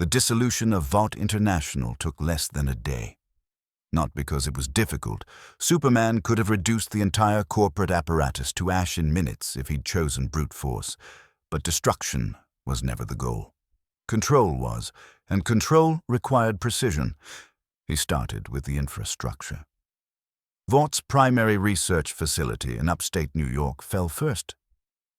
The dissolution of Vought International took less than a day. Not because it was difficult. Superman could have reduced the entire corporate apparatus to ash in minutes if he'd chosen brute force. But destruction was never the goal. Control was, and control required precision. He started with the infrastructure. Vaught's primary research facility in upstate New York fell first.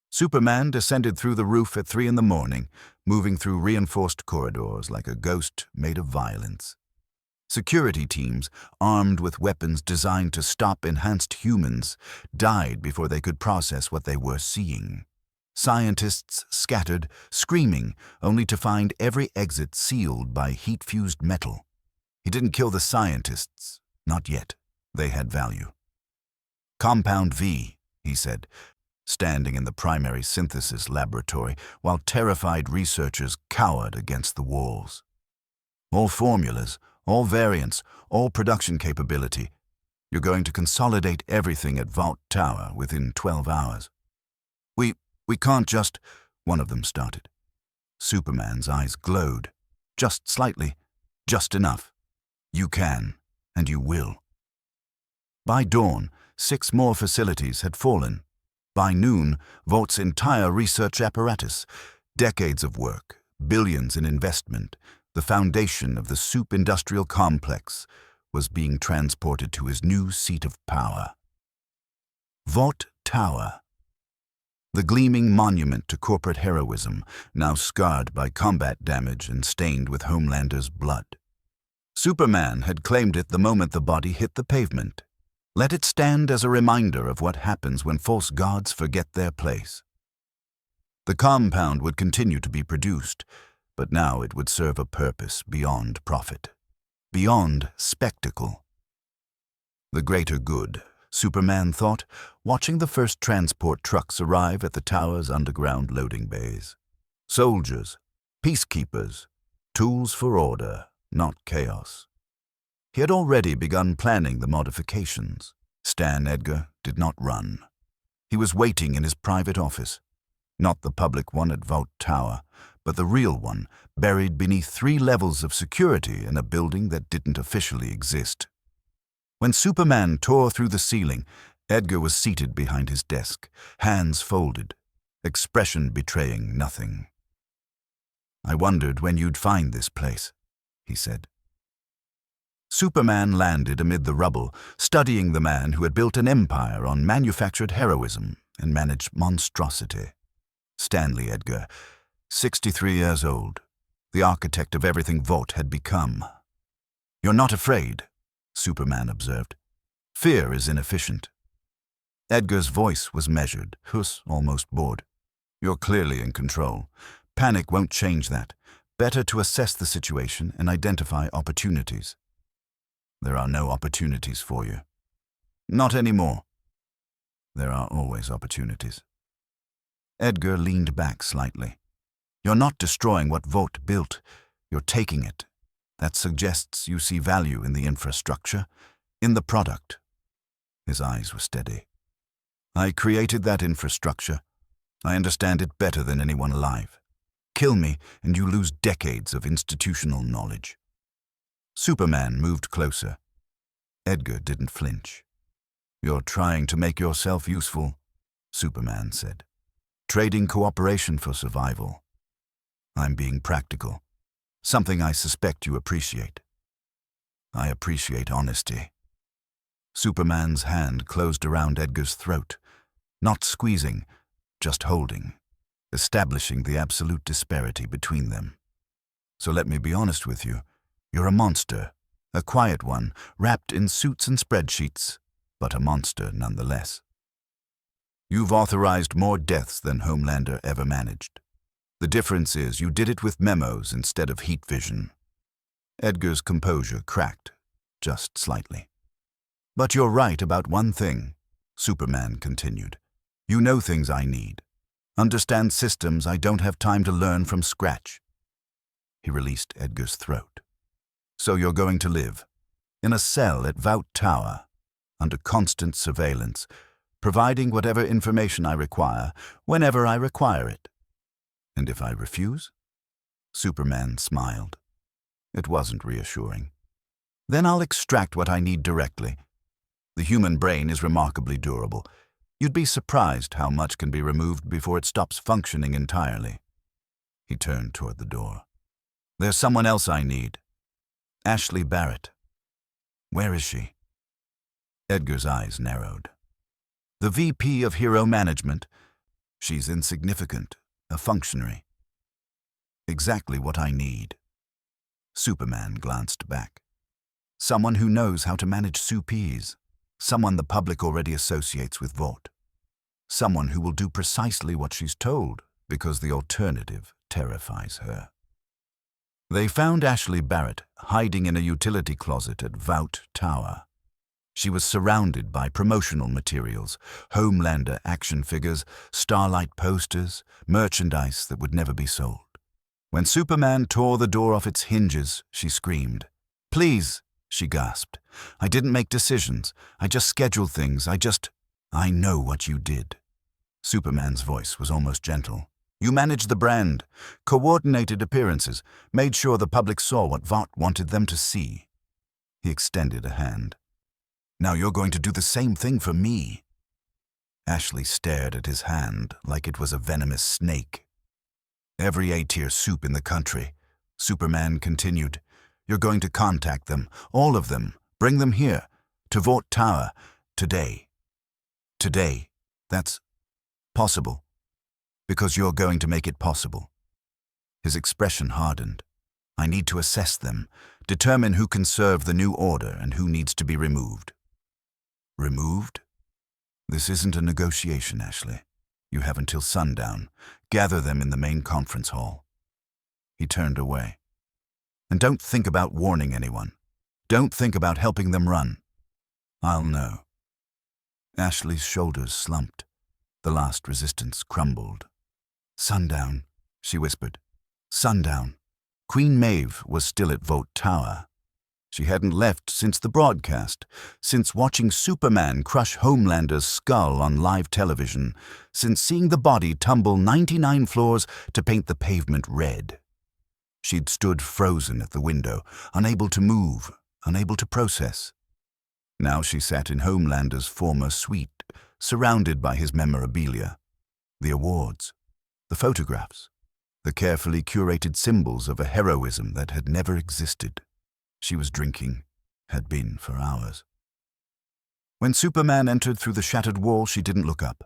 Superman descended through the roof at 3 a.m, moving through reinforced corridors like a ghost made of violence. Security teams, armed with weapons designed to stop enhanced humans, died before they could process what they were seeing. Scientists scattered, screaming, only to find every exit sealed by heat-fused metal. He didn't kill the scientists, not yet. They had value. "Compound V," he said, standing in the primary synthesis laboratory while terrified researchers cowered against the walls. "All formulas, all variants, all production capability. You're going to consolidate everything at Vought Tower within 12 hours. We can't just," one of them started. Superman's eyes glowed. "Just slightly, just enough. You can, and you will." By dawn, 6 more facilities had fallen. By noon, Vaught's entire research apparatus, decades of work, billions in investment, the foundation of the Supe industrial complex, was being transported to his new seat of power. Vought Tower. The gleaming monument to corporate heroism, now scarred by combat damage and stained with Homelander's blood. Superman had claimed it the moment the body hit the pavement. Let it stand as a reminder of what happens when false gods forget their place. The compound would continue to be produced, but now it would serve a purpose beyond profit, beyond spectacle. The greater good, Superman thought, watching the first transport trucks arrive at the tower's underground loading bays. Soldiers, peacekeepers, tools for order, not chaos. He had already begun planning the modifications. Stan Edgar did not run. He was waiting in his private office. Not the public one at Vought Tower, but the real one, buried beneath 3 levels of security in a building that didn't officially exist. When Superman tore through the ceiling, Edgar was seated behind his desk, hands folded, expression betraying nothing. "I wondered when you'd find this place," he said. Superman landed amid the rubble, studying the man who had built an empire on manufactured heroism and managed monstrosity. Stanley Edgar, 63 years old, the architect of everything Vought had become. "You're not afraid," Superman observed. "Fear is inefficient." Edgar's voice was measured, Hus almost bored. "You're clearly in control. Panic won't change that. Better to assess the situation and identify opportunities." "There are no opportunities for you." "Not anymore." "There are always opportunities." Edgar leaned back slightly. "You're not destroying what Vought built. You're taking it. That suggests you see value in the infrastructure, in the product." His eyes were steady. "I created that infrastructure. I understand it better than anyone alive. Kill me, and you lose decades of institutional knowledge." Superman moved closer. Edgar didn't flinch. "You're trying to make yourself useful," Superman said. "Trading cooperation for survival. I'm being practical. Something I suspect you appreciate." "I appreciate honesty." Superman's hand closed around Edgar's throat, not squeezing, just holding, establishing the absolute disparity between them. "So let me be honest with you. You're a monster, a quiet one, wrapped in suits and spreadsheets, but a monster nonetheless. You've authorized more deaths than Homelander ever managed. The difference is you did it with memos instead of heat vision." Edgar's composure cracked, just slightly. "But you're right about one thing," Superman continued. "You know things I need. Understand systems I don't have time to learn from scratch." He released Edgar's throat. "So you're going to live in a cell at Vought Tower, under constant surveillance, providing whatever information I require, whenever I require it. And if I refuse?" Superman smiled. It wasn't reassuring. Then I'll extract what I need directly. The human brain is remarkably durable. You'd be surprised how much can be removed before it stops functioning entirely. He turned toward the door. There's someone else I need. Ashley Barrett. Where is she? Edgar's eyes narrowed. The VP of Hero Management. She's insignificant, a functionary. Exactly what I need. Superman glanced back. Someone who knows how to manage Supe's. Someone the public already associates with Vought. Someone who will do precisely what she's told, because the alternative terrifies her. They found Ashley Barrett hiding in a utility closet at Vought Tower. She was surrounded by promotional materials, Homelander action figures, Starlight posters, merchandise that would never be sold. When Superman tore the door off its hinges, she screamed. "Please," she gasped. "I didn't make decisions. I just scheduled things. I know what you did." Superman's voice was almost gentle. "You managed the brand, coordinated appearances, made sure the public saw what Vought wanted them to see." He extended a hand. "Now you're going to do the same thing for me." Ashley stared at his hand like it was a venomous snake. "Every A-tier Supe in the country," Superman continued. "You're going to contact them, all of them, bring them here, to Vought Tower, today. Today, that's possible, because you're going to make it possible." His expression hardened. "I need to assess them, determine who can serve the new order and who needs to be removed." Removed? This isn't a negotiation, Ashley. You have until sundown. Gather them in the main conference hall. He turned away. "And don't think about warning anyone. Don't think about helping them run. I'll know." Ashley's shoulders slumped. The last resistance crumbled. "Sundown," she whispered. "Sundown." Queen Maeve was still at Vought Tower. She hadn't left since the broadcast, since watching Superman crush Homelander's skull on live television, since seeing the body tumble 99 floors to paint the pavement red. She'd stood frozen at the window, unable to move, unable to process. Now she sat in Homelander's former suite, surrounded by his memorabilia, the awards, the photographs, the carefully curated symbols of a heroism that had never existed. She was drinking, had been for hours. When Superman entered through the shattered wall, she didn't look up.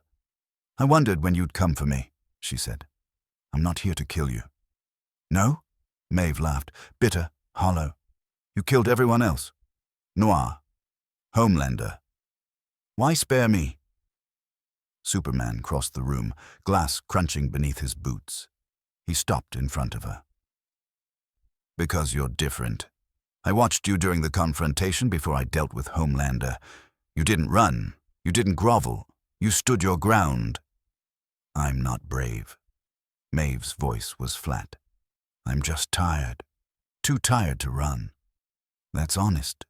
"I wondered when you'd come for me," she said. "I'm not here to kill you." "No?" Maeve laughed, bitter, hollow. "You killed everyone else. Noir. Homelander. Why spare me?" Superman crossed the room, glass crunching beneath his boots. He stopped in front of her. "Because you're different. I watched you during the confrontation before I dealt with Homelander. You didn't run. You didn't grovel. You stood your ground." "I'm not brave." Maeve's voice was flat. "I'm just tired. Too tired to run." "That's honest."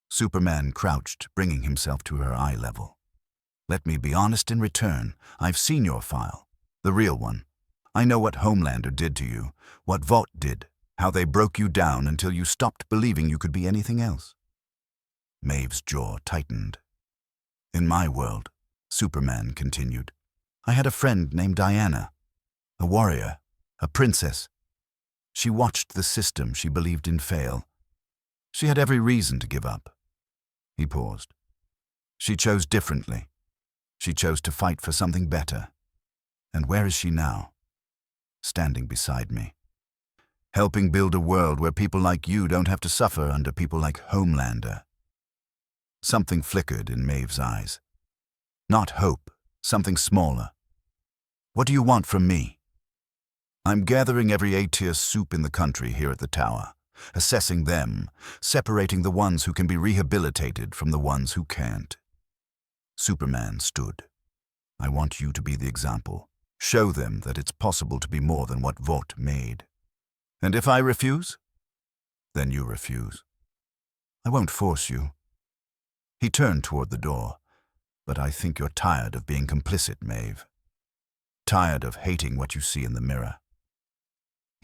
Superman crouched, bringing himself to her eye level. "Let me be honest in return. I've seen your file. The real one. I know what Homelander did to you, what Vought did, how they broke you down until you stopped believing you could be anything else." Maeve's jaw tightened. "In my world," Superman continued, "I had a friend named Diana, a warrior, a princess. She watched the system she believed in fail. She had every reason to give up." He paused. "She chose differently. She chose to fight for something better. And where is she now? Standing beside me. Helping build a world where people like you don't have to suffer under people like Homelander." Something flickered in Maeve's eyes. Not hope, something smaller. "What do you want from me?" "I'm gathering every A-tier Supe in the country here at the tower, assessing them, separating the ones who can be rehabilitated from the ones who can't." Superman stood. "I want you to be the example. Show them that it's possible to be more than what Vought made. And if I refuse, then you refuse. I won't force you." He turned toward the door. "But I think you're tired of being complicit, Maeve. Tired of hating what you see in the mirror."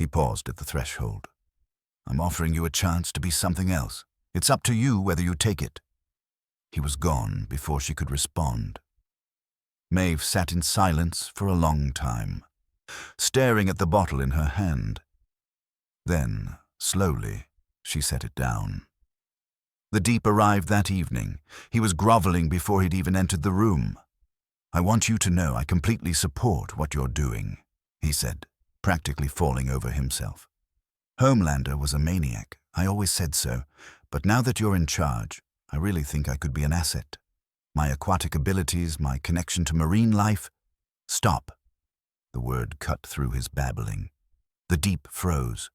He paused at the threshold. I'm offering you a chance to be something else. It's up to you whether you take it. He was gone before she could respond. Maeve sat in silence for a long time, staring at the bottle in her hand. Then, slowly, she set it down. The Deep arrived that evening. He was groveling before he'd even entered the room. I want you to know I completely support what you're doing, he said, practically falling over himself. Homelander was a maniac. I always said so. But now that you're in charge, I really think I could be an asset. My aquatic abilities, my connection to marine life. Stop. The word cut through his babbling. The Deep froze.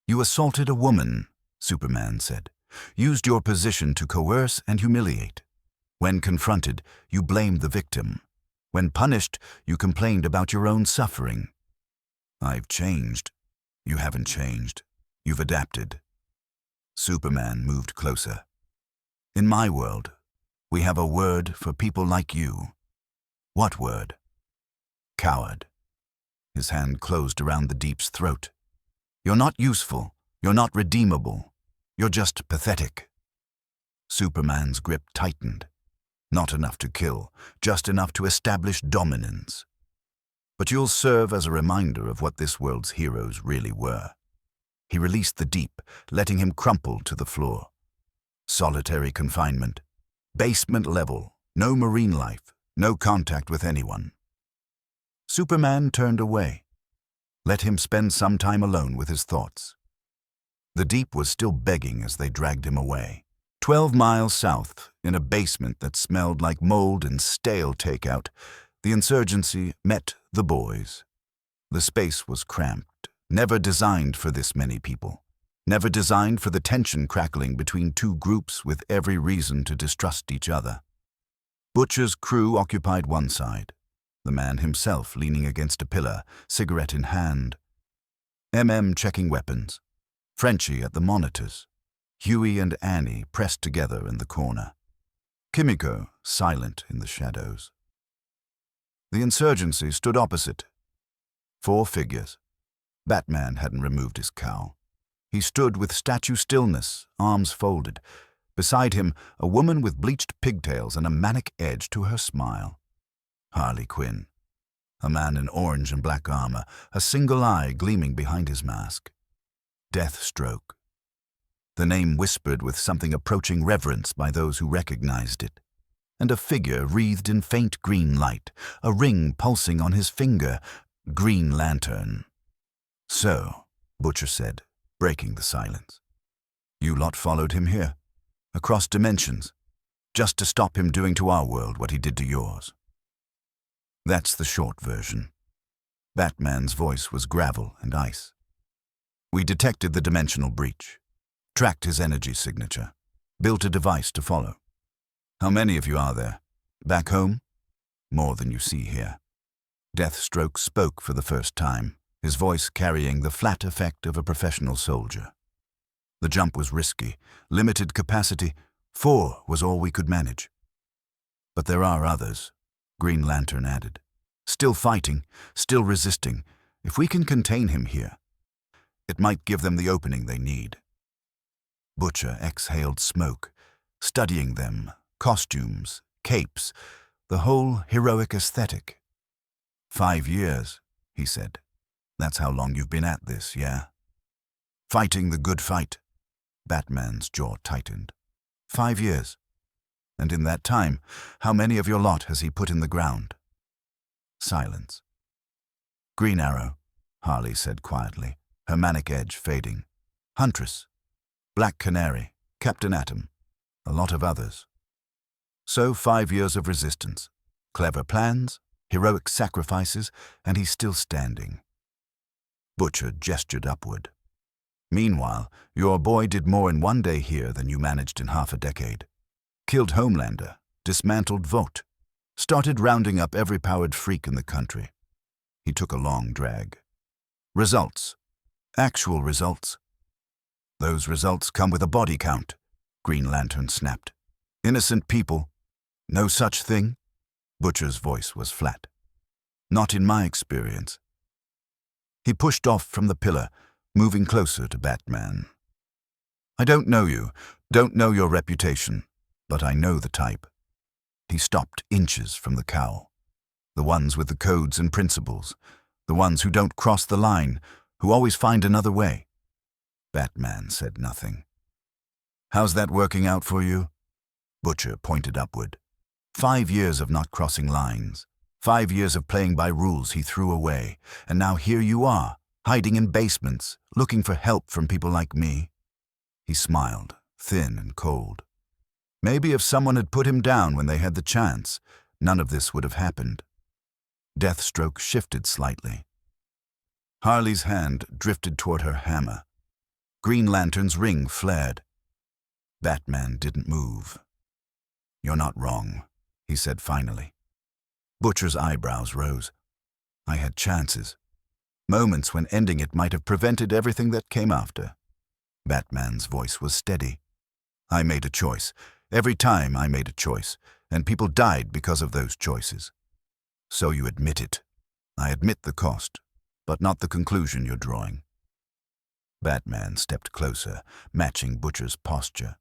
You assaulted a woman, Superman said. Used your position to coerce and humiliate. When confronted, you blamed the victim. When punished, you complained about your own suffering. I've changed. You haven't changed. You've adapted. Superman moved closer. In my world, we have a word for people like you. What word? Coward. His hand closed around the Deep's throat. You're not useful. You're not redeemable. You're just pathetic. Superman's grip tightened. Not enough to kill, just enough to establish dominance. But you'll serve as a reminder of what this world's heroes really were. He released the Deep, letting him crumple to the floor. Solitary confinement. Basement level. No marine life. No contact with anyone. Superman turned away. Let him spend some time alone with his thoughts. The Deep was still begging as they dragged him away. 12 miles south, in a basement that smelled like mold and stale takeout, the Insurgency met the boys. The space was cramped, never designed for this many people, never designed for the tension crackling between two groups with every reason to distrust each other. Butcher's crew occupied one side, the man himself leaning against a pillar, cigarette in hand. checking weapons. Frenchie at the monitors. Huey and Annie pressed together in the corner. Kimiko silent in the shadows. The Insurgency stood opposite. 4 figures. Batman hadn't removed his cowl. He stood with statue stillness, arms folded. Beside him, a woman with bleached pigtails and a manic edge to her smile. Harley Quinn. A man in orange and black armor, a single eye gleaming behind his mask. Deathstroke. The name whispered with something approaching reverence by those who recognized it. And a figure wreathed in faint green light, a ring pulsing on his finger. Green Lantern. So, Butcher said, breaking the silence. You lot followed him here, across dimensions, just to stop him doing to our world what he did to yours. That's the short version. Batman's voice was gravel and ice. We detected the dimensional breach, tracked his energy signature, built a device to follow. How many of you are there? Back home? More than you see here. Deathstroke spoke for the first time, his voice carrying the flat effect of a professional soldier. The jump was risky, limited capacity. 4 was all we could manage. But there are others, Green Lantern added. Still fighting, still resisting. If we can contain him here, it might give them the opening they need. Butcher exhaled smoke, studying them, costumes, capes, the whole heroic aesthetic. 5 years, he said. That's how long you've been at this, yeah? Fighting the good fight. Batman's jaw tightened. 5 years. And in that time, how many of your lot has he put in the ground? Silence. Green Arrow, Harley said quietly, her manic edge fading. Huntress. Black Canary. Captain Atom. A lot of others. So 5 years of resistance. Clever plans, heroic sacrifices, and he's still standing. Butcher gestured upward. Meanwhile, your boy did more in 1 day here than you managed in half a decade. Killed Homelander, dismantled Vought, started rounding up every powered freak in the country. He took a long drag. Results. Actual results. Those results come with a body count, Green Lantern snapped. Innocent people. No such thing? Butcher's voice was flat. Not in my experience. He pushed off from the pillar, moving closer to Batman. I don't know you, don't know your reputation, but I know the type. He stopped inches from the cowl. The ones with the codes and principles, the ones who don't cross the line, who always find another way. Batman said nothing. How's that working out for you? Butcher pointed upward. 5 years of not crossing lines. 5 years of playing by rules he threw away. And now here you are, hiding in basements, looking for help from people like me. He smiled, thin and cold. Maybe if someone had put him down when they had the chance, none of this would have happened. Deathstroke shifted slightly. Harley's hand drifted toward her hammer. Green Lantern's ring flared. Batman didn't move. You're not wrong, he said finally. Butcher's eyebrows rose. I had chances. Moments when ending it might have prevented everything that came after. Batman's voice was steady. I made a choice. Every time I made a choice, and people died because of those choices. So you admit it. I admit the cost, but not the conclusion you're drawing. Batman stepped closer, matching Butcher's posture.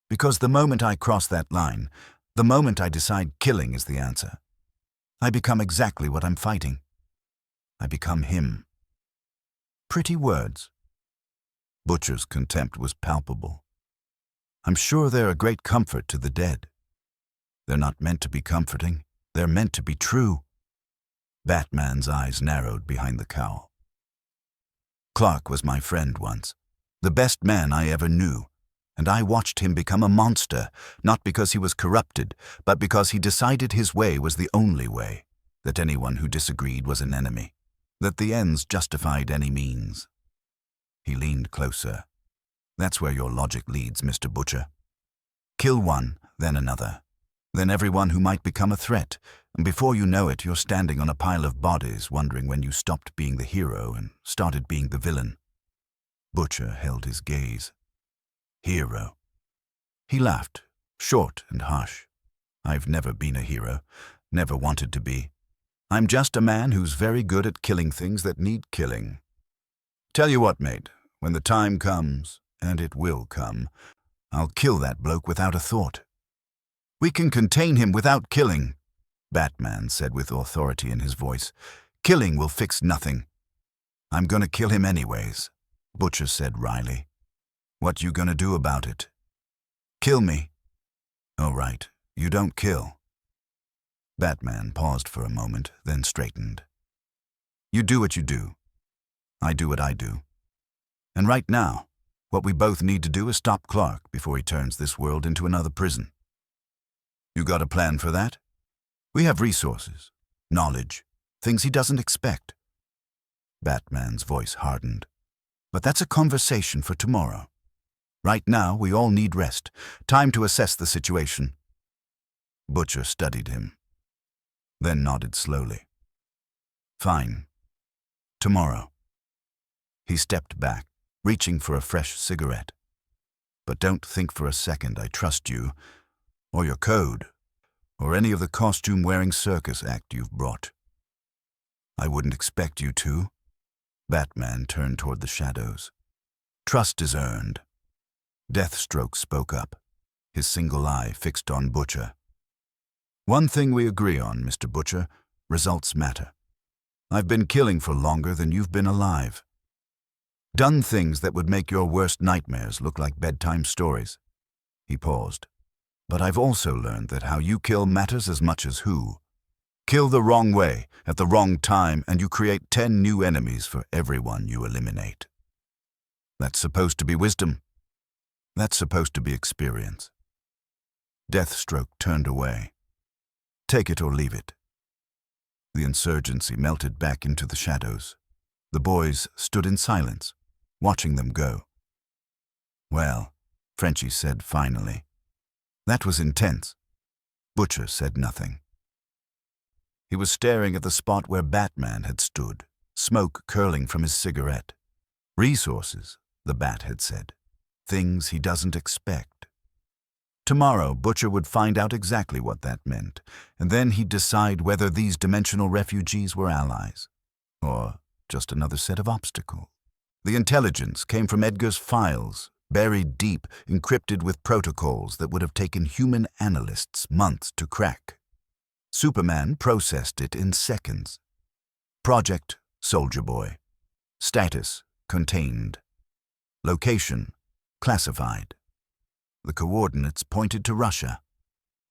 Because the moment I cross that line, the moment I decide killing is the answer, I become exactly what I'm fighting. I become him. Pretty words. Butcher's contempt was palpable. I'm sure they're a great comfort to the dead. They're not meant to be comforting. They're meant to be true. Batman's eyes narrowed behind the cowl. Clark was my friend once, the best man I ever knew, and I watched him become a monster, not because he was corrupted, but because he decided his way was the only way, that anyone who disagreed was an enemy, that the ends justified any means. He leaned closer. That's where your logic leads, Mr. Butcher. Kill one, then another, then everyone who might become a threat, and before you know it, you're standing on a pile of bodies, wondering when you stopped being the hero and started being the villain. Butcher held his gaze. Hero. He laughed, short and harsh. I've never been a hero, never wanted to be. I'm just a man who's very good at killing things that need killing. Tell you what, mate, when the time comes, and it will come, I'll kill that bloke without a thought. We can contain him without killing, Batman said with authority in his voice. Killing will fix nothing. I'm gonna kill him anyways, Butcher said wryly. What you gonna do about it? Kill me. Oh, right, you don't kill. Batman paused for a moment, then straightened. You do what you do. I do what I do. And right now, what we both need to do is stop Clark before he turns this world into another prison. You got a plan for that? We have resources, knowledge, things he doesn't expect. Batman's voice hardened. But that's a conversation for tomorrow. Right now, we all need rest, time to assess the situation. Butcher studied him, then nodded slowly. Fine. Tomorrow. He stepped back, reaching for a fresh cigarette. But don't think for a second I trust you, or your code, or any of the costume-wearing circus act you've brought. I wouldn't expect you to. Batman turned toward the shadows. Trust is earned. Deathstroke spoke up, his single eye fixed on Butcher. One thing we agree on, Mr. Butcher, results matter. I've been killing for longer than you've been alive. Done things that would make your worst nightmares look like bedtime stories. He paused. But I've also learned that how you kill matters as much as who. Kill the wrong way, at the wrong time, and you create 10 new enemies for everyone you eliminate. That's supposed to be wisdom. That's supposed to be experience. Deathstroke turned away. Take it or leave it. The insurgency melted back into the shadows. The boys stood in silence, watching them go. Well, Frenchie said finally. That was intense. Butcher said nothing. He was staring at the spot where Batman had stood, smoke curling from his cigarette. Resources, the Bat had said. Things he doesn't expect. Tomorrow, Butcher would find out exactly what that meant, and then he'd decide whether these dimensional refugees were allies, or just another set of obstacles. The intelligence came from Edgar's files, buried deep, encrypted with protocols that would have taken human analysts months to crack. Superman processed it in seconds. Project Soldier Boy. Status contained. Location classified. The coordinates pointed to Russia,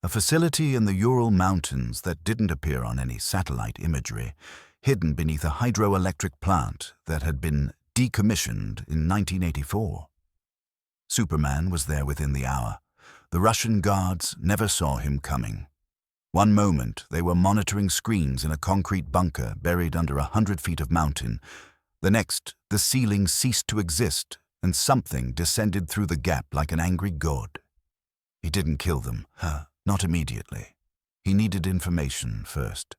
a facility in the Ural Mountains that didn't appear on any satellite imagery, hidden beneath a hydroelectric plant that had been decommissioned in 1984. Superman was there within the hour. The Russian guards never saw him coming. One moment, they were monitoring screens in a concrete bunker buried under 100 feet of mountain. The next, the ceiling ceased to exist, and something descended through the gap like an angry god. He didn't kill them, not immediately. He needed information first.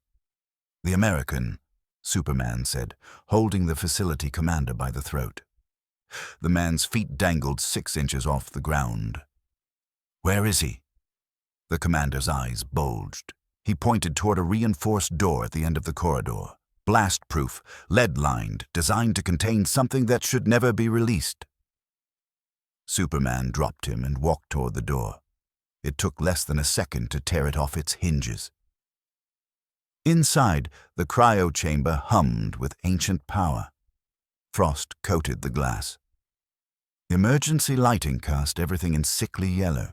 The American, Superman said, holding the facility commander by the throat. The man's feet dangled 6 inches off the ground. "Where is he?" The commander's eyes bulged. He pointed toward a reinforced door at the end of the corridor, blast-proof, lead-lined, designed to contain something that should never be released. Superman dropped him and walked toward the door. It took less than a second to tear it off its hinges. Inside, the cryo chamber hummed with ancient power. Frost coated the glass. Emergency lighting cast everything in sickly yellow.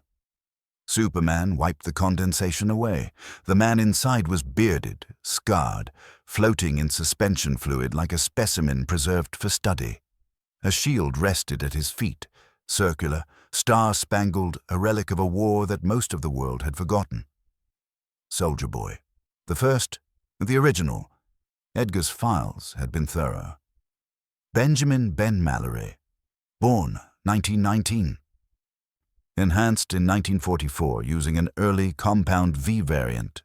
Superman wiped the condensation away. The man inside was bearded, scarred, floating in suspension fluid like a specimen preserved for study. A shield rested at his feet, circular, star-spangled, a relic of a war that most of the world had forgotten. Soldier Boy. The first, the original. Edgar's files had been thorough. Benjamin Ben Mallory. Born 1919. Enhanced in 1944 using an early compound V variant.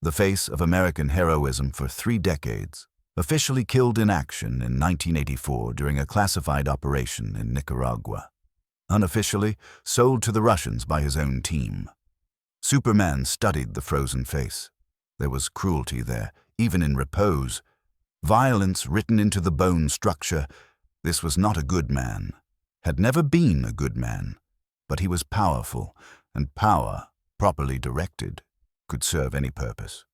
The face of American heroism for 3 decades. Officially killed in action in 1984 during a classified operation in Nicaragua. Unofficially sold to the Russians by his own team. Superman studied the frozen face. There was cruelty there, even in repose. Violence written into the bone structure. This was not a good man. Had never been a good man. But he was powerful, and power, properly directed, could serve any purpose.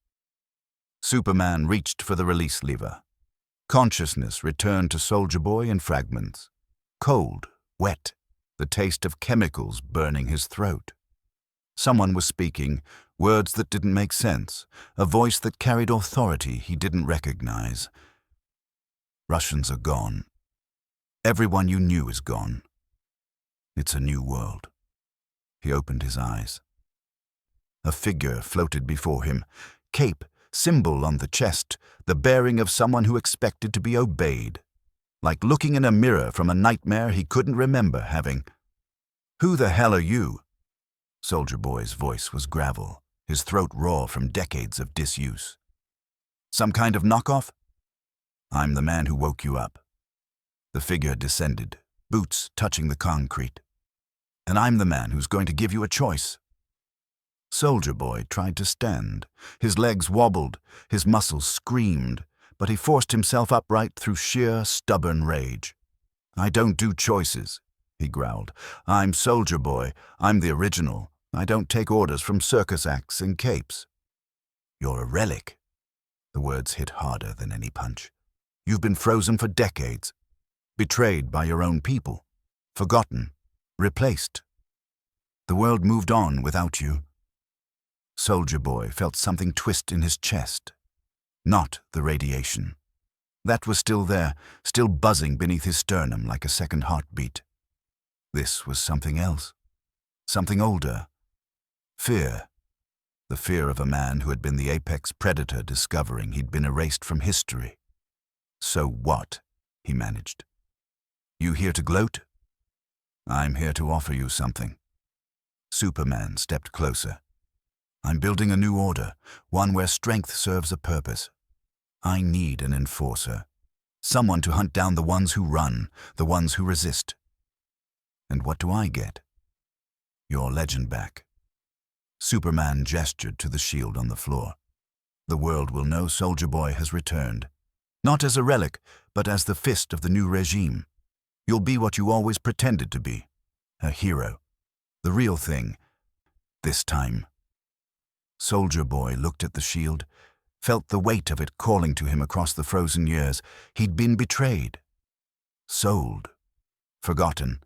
Superman reached for the release lever. Consciousness returned to Soldier Boy in fragments. Cold, wet, the taste of chemicals burning his throat. Someone was speaking, words that didn't make sense, a voice that carried authority he didn't recognize. Russians are gone. Everyone you knew is gone. It's a new world. He opened his eyes. A figure floated before him, cape, symbol on the chest, the bearing of someone who expected to be obeyed. Like looking in a mirror from a nightmare he couldn't remember having. "Who the hell are you?" Soldier Boy's voice was gravel, his throat raw from decades of disuse. "Some kind of knockoff?" "I'm the man who woke you up." The figure descended, boots touching the concrete. "And I'm the man who's going to give you a choice." Soldier Boy tried to stand. His legs wobbled, his muscles screamed, but he forced himself upright through sheer, stubborn rage. "I don't do choices," he growled. "I'm Soldier Boy. I'm the original. I don't take orders from circus acts in capes." "You're a relic." The words hit harder than any punch. "You've been frozen for decades. Betrayed by your own people. Forgotten. Replaced. The world moved on without you." Soldier Boy felt something twist in his chest. Not the radiation. That was still there, still buzzing beneath his sternum like a second heartbeat. This was something else. Something older. Fear. The fear of a man who had been the apex predator discovering he'd been erased from history. "So what?" he managed. "You here to gloat?" "I'm here to offer you something." Superman stepped closer. "I'm building a new order, one where strength serves a purpose. I need an enforcer. Someone to hunt down the ones who run, the ones who resist. And what do I get? Your legend back." Superman gestured to the shield on the floor. "The world will know Soldier Boy has returned. Not as a relic, but as the fist of the new regime. You'll be what you always pretended to be. A hero. The real thing. This time. Soldier Boy looked at the shield, felt the weight of it calling to him across the frozen years. He'd been betrayed. Sold. Forgotten.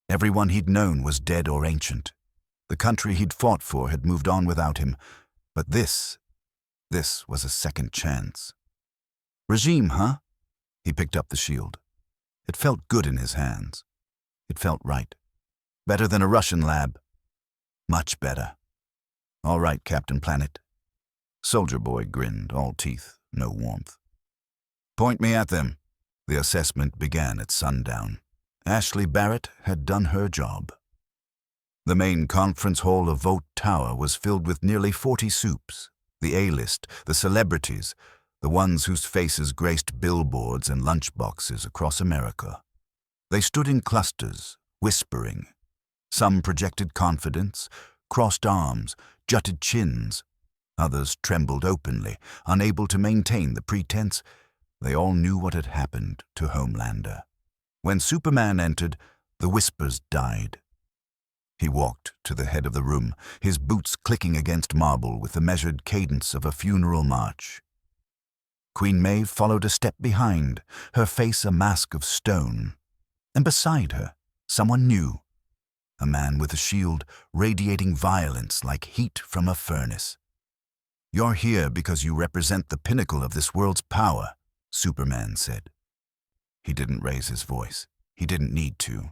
Everyone he'd known was dead or ancient. The country he'd fought for had moved on without him. But this was a second chance. Regime, huh? He picked up the shield. It felt good in his hands. It felt right. Better than a Russian lab. Much better. All right, Captain Planet. Soldier Boy grinned, all teeth, no warmth. Point me at them. The assessment began at sundown. Ashley Barrett had done her job. The main conference hall of Vought Tower was filled with nearly 40 Supes, the A-list, the celebrities, the ones whose faces graced billboards and lunchboxes across America. They stood in clusters, whispering. Some projected confidence, crossed arms, jutted chins. Others trembled openly, unable to maintain the pretense. They all knew what had happened to Homelander. When Superman entered, the whispers died. He walked to the head of the room, his boots clicking against marble with the measured cadence of a funeral march. Queen Maeve followed a step behind, her face a mask of stone. And beside her, someone new. A man with a shield radiating violence like heat from a furnace. You're here because you represent the pinnacle of this world's power, Superman said. He didn't raise his voice. He didn't need to.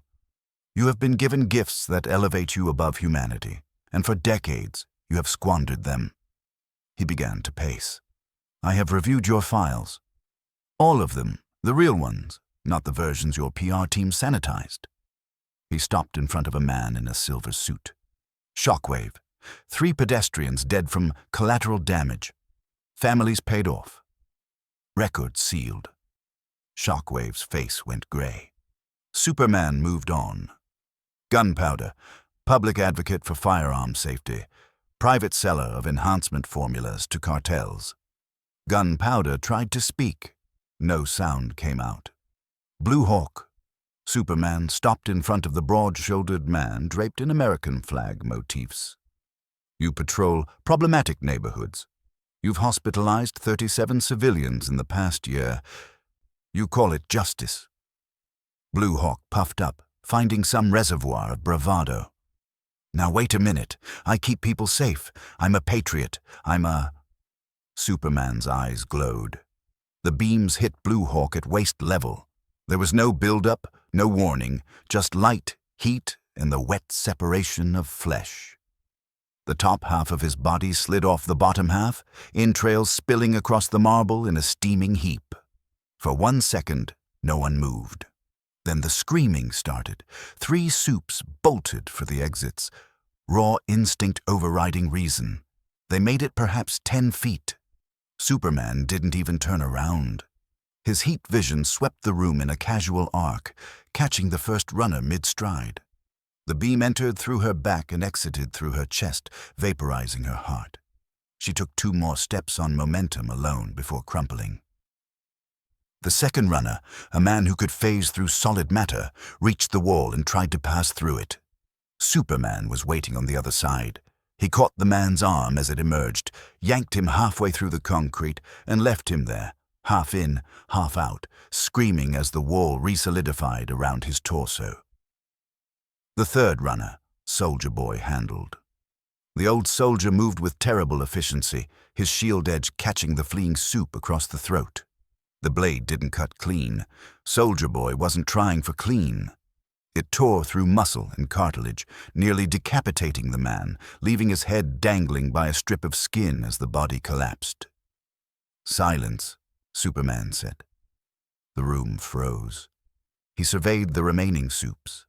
You have been given gifts that elevate you above humanity, and for decades you have squandered them. He began to pace. I have reviewed your files. All of them, the real ones, not the versions your PR team sanitized. He stopped in front of a man in a silver suit. Shockwave. 3 pedestrians dead from collateral damage. Families paid off. Records sealed. Shockwave's face went gray. Superman moved on. Gunpowder, public advocate for firearm safety, private seller of enhancement formulas to cartels. Gunpowder tried to speak. No sound came out. Blue Hawk. Superman stopped in front of the broad-shouldered man draped in American flag motifs. You patrol problematic neighborhoods. You've hospitalized 37 civilians in the past year. You call it justice. Blue Hawk puffed up, finding some reservoir of bravado. Now wait a minute. I keep people safe. I'm a patriot. Superman's eyes glowed. The beams hit Blue Hawk at waist level. There was no build-up, no warning, just light, heat, and the wet separation of flesh. The top half of his body slid off the bottom half, entrails spilling across the marble in a steaming heap. For 1 second, no one moved. Then the screaming started. 3 Supes bolted for the exits, raw instinct overriding reason. They made it perhaps 10 feet. Superman didn't even turn around. His heat vision swept the room in a casual arc, catching the first runner mid-stride. The beam entered through her back and exited through her chest, vaporizing her heart. She took 2 more steps on momentum alone before crumpling. The second runner, a man who could phase through solid matter, reached the wall and tried to pass through it. Superman was waiting on the other side. He caught the man's arm as it emerged, yanked him halfway through the concrete, and left him there, half in, half out, screaming as the wall resolidified around his torso. The third runner, Soldier Boy handled. The old soldier moved with terrible efficiency, his shield edge catching the fleeing Supe across the throat. The blade didn't cut clean. Soldier Boy wasn't trying for clean. It tore through muscle and cartilage, nearly decapitating the man, leaving his head dangling by a strip of skin as the body collapsed. Silence, Superman said. The room froze. He surveyed the remaining Supes.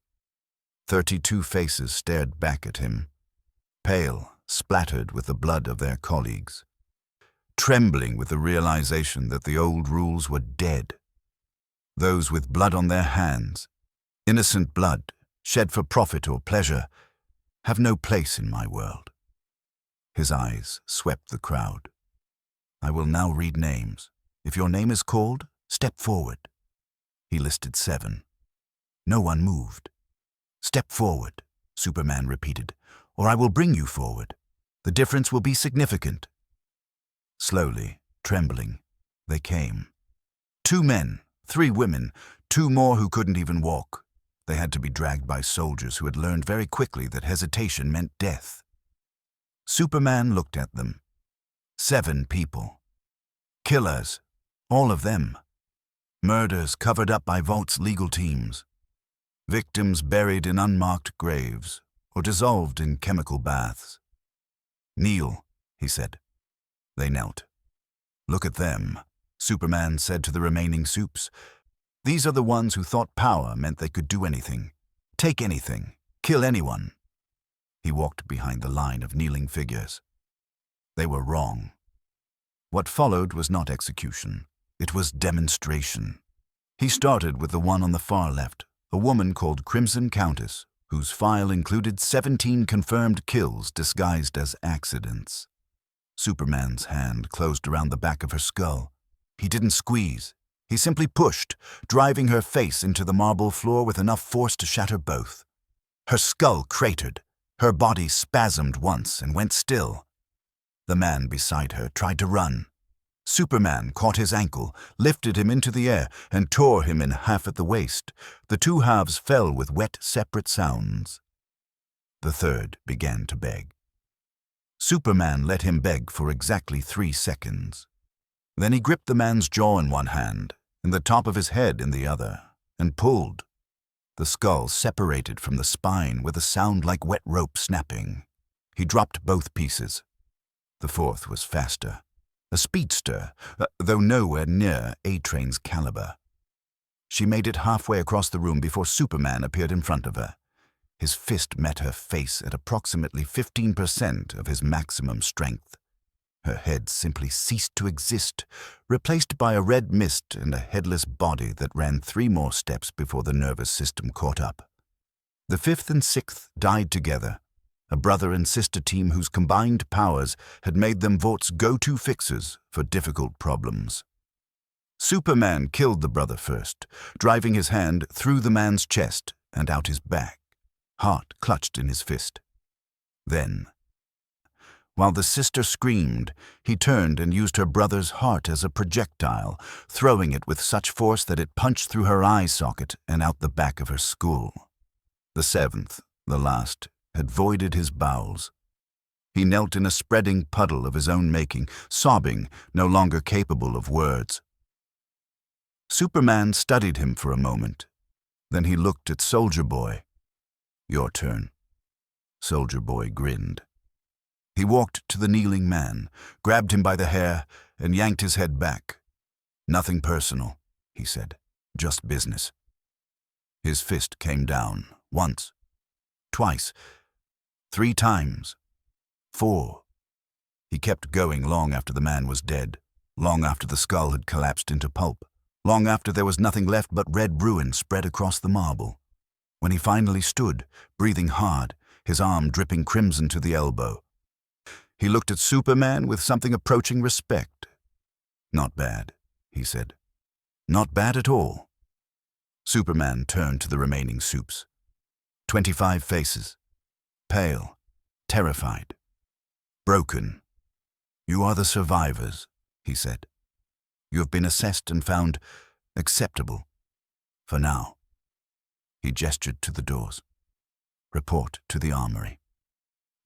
32 faces stared back at him, pale, splattered with the blood of their colleagues, trembling with the realization that the old rules were dead. Those with blood on their hands, innocent blood, shed for profit or pleasure, have no place in my world. His eyes swept the crowd. I will now read names. If your name is called, step forward. He listed 7. No one moved. Step forward, Superman repeated, or I will bring you forward. The difference will be significant. Slowly, trembling, they came. 2 men, 3 women, 2 more who couldn't even walk. They had to be dragged by soldiers who had learned very quickly that hesitation meant death. Superman looked at them. 7 people. Killers, all of them. Murders covered up by Vaught's legal teams. Victims buried in unmarked graves or dissolved in chemical baths. Kneel, he said. They knelt. Look at them, Superman said to the remaining Supes. These are the ones who thought power meant they could do anything, take anything, kill anyone. He walked behind the line of kneeling figures. They were wrong. What followed was not execution. It was demonstration. He started with the one on the far left, a woman called Crimson Countess, whose file included 17 confirmed kills disguised as accidents. Superman's hand closed around the back of her skull. He didn't squeeze. He simply pushed, driving her face into the marble floor with enough force to shatter both. Her skull cratered. Her body spasmed once and went still. The man beside her tried to run. Superman caught his ankle, lifted him into the air, and tore him in half at the waist. The 2 halves fell with wet, separate sounds. The third began to beg. Superman let him beg for exactly 3 seconds. Then he gripped the man's jaw in one hand and the top of his head in the other, and pulled. The skull separated from the spine with a sound like wet rope snapping. He dropped both pieces. The 4th was faster. A speedster, though nowhere near A-Train's caliber. She made it halfway across the room before Superman appeared in front of her. His fist met her face at approximately 15% of his maximum strength. Her head simply ceased to exist, replaced by a red mist and a headless body that ran 3 more steps before the nervous system caught up. The 5th and 6th died together, a brother and sister team whose combined powers had made them Vaught's go-to fixers for difficult problems. Superman killed the brother first, driving his hand through the man's chest and out his back, heart clutched in his fist. Then, while the sister screamed, he turned and used her brother's heart as a projectile, throwing it with such force that it punched through her eye socket and out the back of her skull. The 7th, the last, had voided his bowels. He knelt in a spreading puddle of his own making, sobbing, no longer capable of words. Superman studied him for a moment. Then he looked at Soldier Boy. Your turn. Soldier Boy grinned. He walked to the kneeling man, grabbed him by the hair, and yanked his head back. Nothing personal, he said, just business. His fist came down, once, twice, 3 times, 4. He kept going long after the man was dead, long after the skull had collapsed into pulp, long after there was nothing left but red ruin spread across the marble. When he finally stood, breathing hard, his arm dripping crimson to the elbow, he looked at Superman with something approaching respect. Not bad, he said. Not bad at all. Superman turned to the remaining Supes. 25 faces. Pale, terrified, broken. You are the survivors, he said. You have been assessed and found acceptable. For now. He gestured to the doors. Report to the armory.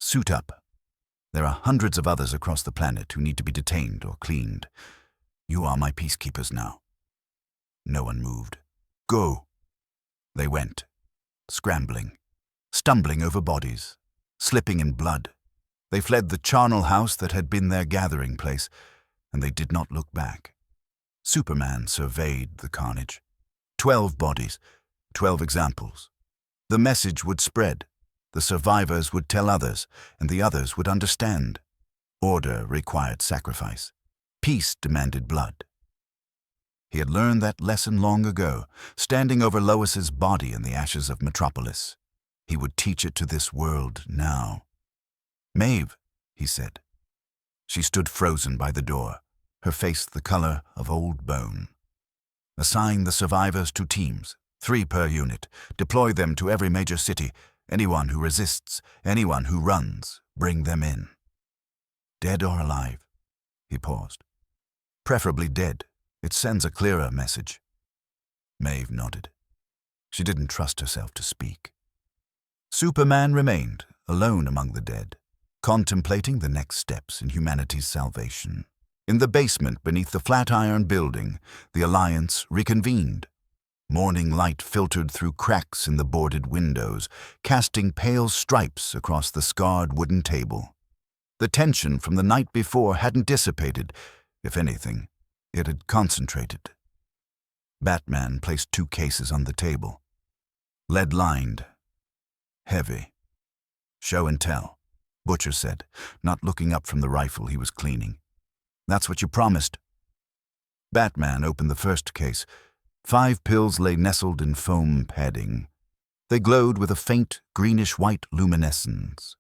Suit up. There are hundreds of others across the planet who need to be detained or cleaned. You are my peacekeepers now. No one moved. Go. They went, scrambling, stumbling over bodies, slipping in blood. They fled the charnel house that had been their gathering place, and they did not look back. Superman surveyed the carnage. 12 bodies, 12 examples. The message would spread. The survivors would tell others, and the others would understand. Order required sacrifice. Peace demanded blood. He had learned that lesson long ago, standing over Lois's body in the ashes of Metropolis. He would teach it to this world now. Maeve, he said. She stood frozen by the door. her face the color of old bone. Assign the survivors to teams, 3 per unit. Deploy them to every major city. Anyone who resists, anyone who runs, bring them in. Dead or alive? He paused. Preferably dead. It sends a clearer message. Maeve nodded. She didn't trust herself to speak. Superman remained, alone among the dead, contemplating the next steps in humanity's salvation. In the basement beneath the Flatiron Building, the Alliance reconvened. Morning light filtered through cracks in the boarded windows, casting pale stripes across the scarred wooden table. The tension from the night before hadn't dissipated. If anything, it had concentrated. Batman placed 2 cases on the table. Lead-lined. Heavy. Show and tell, Butcher said, not looking up from the rifle he was cleaning. That's what you promised. Batman opened the first case. 5 pills lay nestled in foam padding. They glowed with a faint, greenish-white luminescence.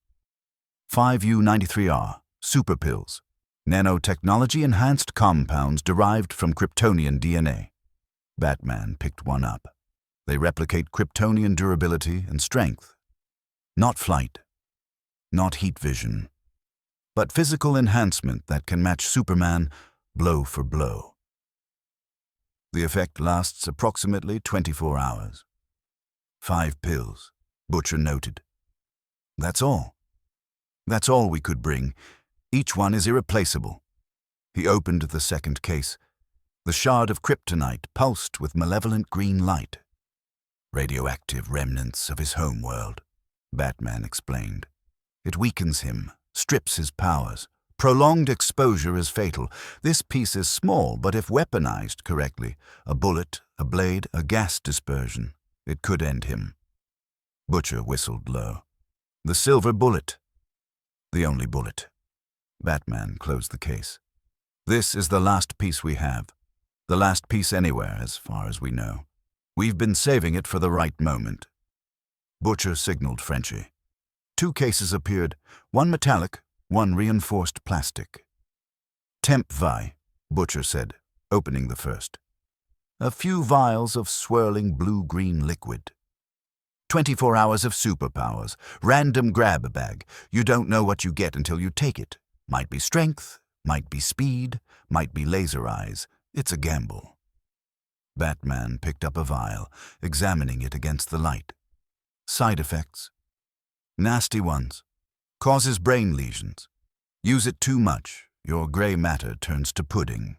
5U93R, super pills. Nanotechnology-enhanced compounds derived from Kryptonian DNA. Batman picked one up. They replicate Kryptonian durability and strength. Not flight. Not heat vision. But physical enhancement that can match Superman blow for blow. The effect lasts approximately 24 hours. 5 pills, Butcher noted. That's all. That's all we could bring. Each one is irreplaceable. He opened the second case. The shard of kryptonite pulsed with malevolent green light. Radioactive remnants of his home world, Batman explained. It weakens him, strips his powers. Prolonged exposure is fatal. This piece is small, but if weaponized correctly, a bullet, a blade, a gas dispersion, it could end him. Butcher whistled low. The silver bullet. The only bullet. Batman closed the case. This is the last piece we have. The last piece anywhere, as far as we know. We've been saving it for the right moment. Butcher signaled Frenchie. 2 cases appeared, one metallic, one reinforced plastic. Temp vi, Butcher said, opening the first. A few vials of swirling blue-green liquid. 24 hours of superpowers, random grab bag. You don't know what you get until you take it. Might be strength, might be speed, might be laser eyes. It's a gamble. Batman picked up a vial, examining it against the light. Side effects? Nasty ones. Causes brain lesions. Use it too much, your gray matter turns to pudding.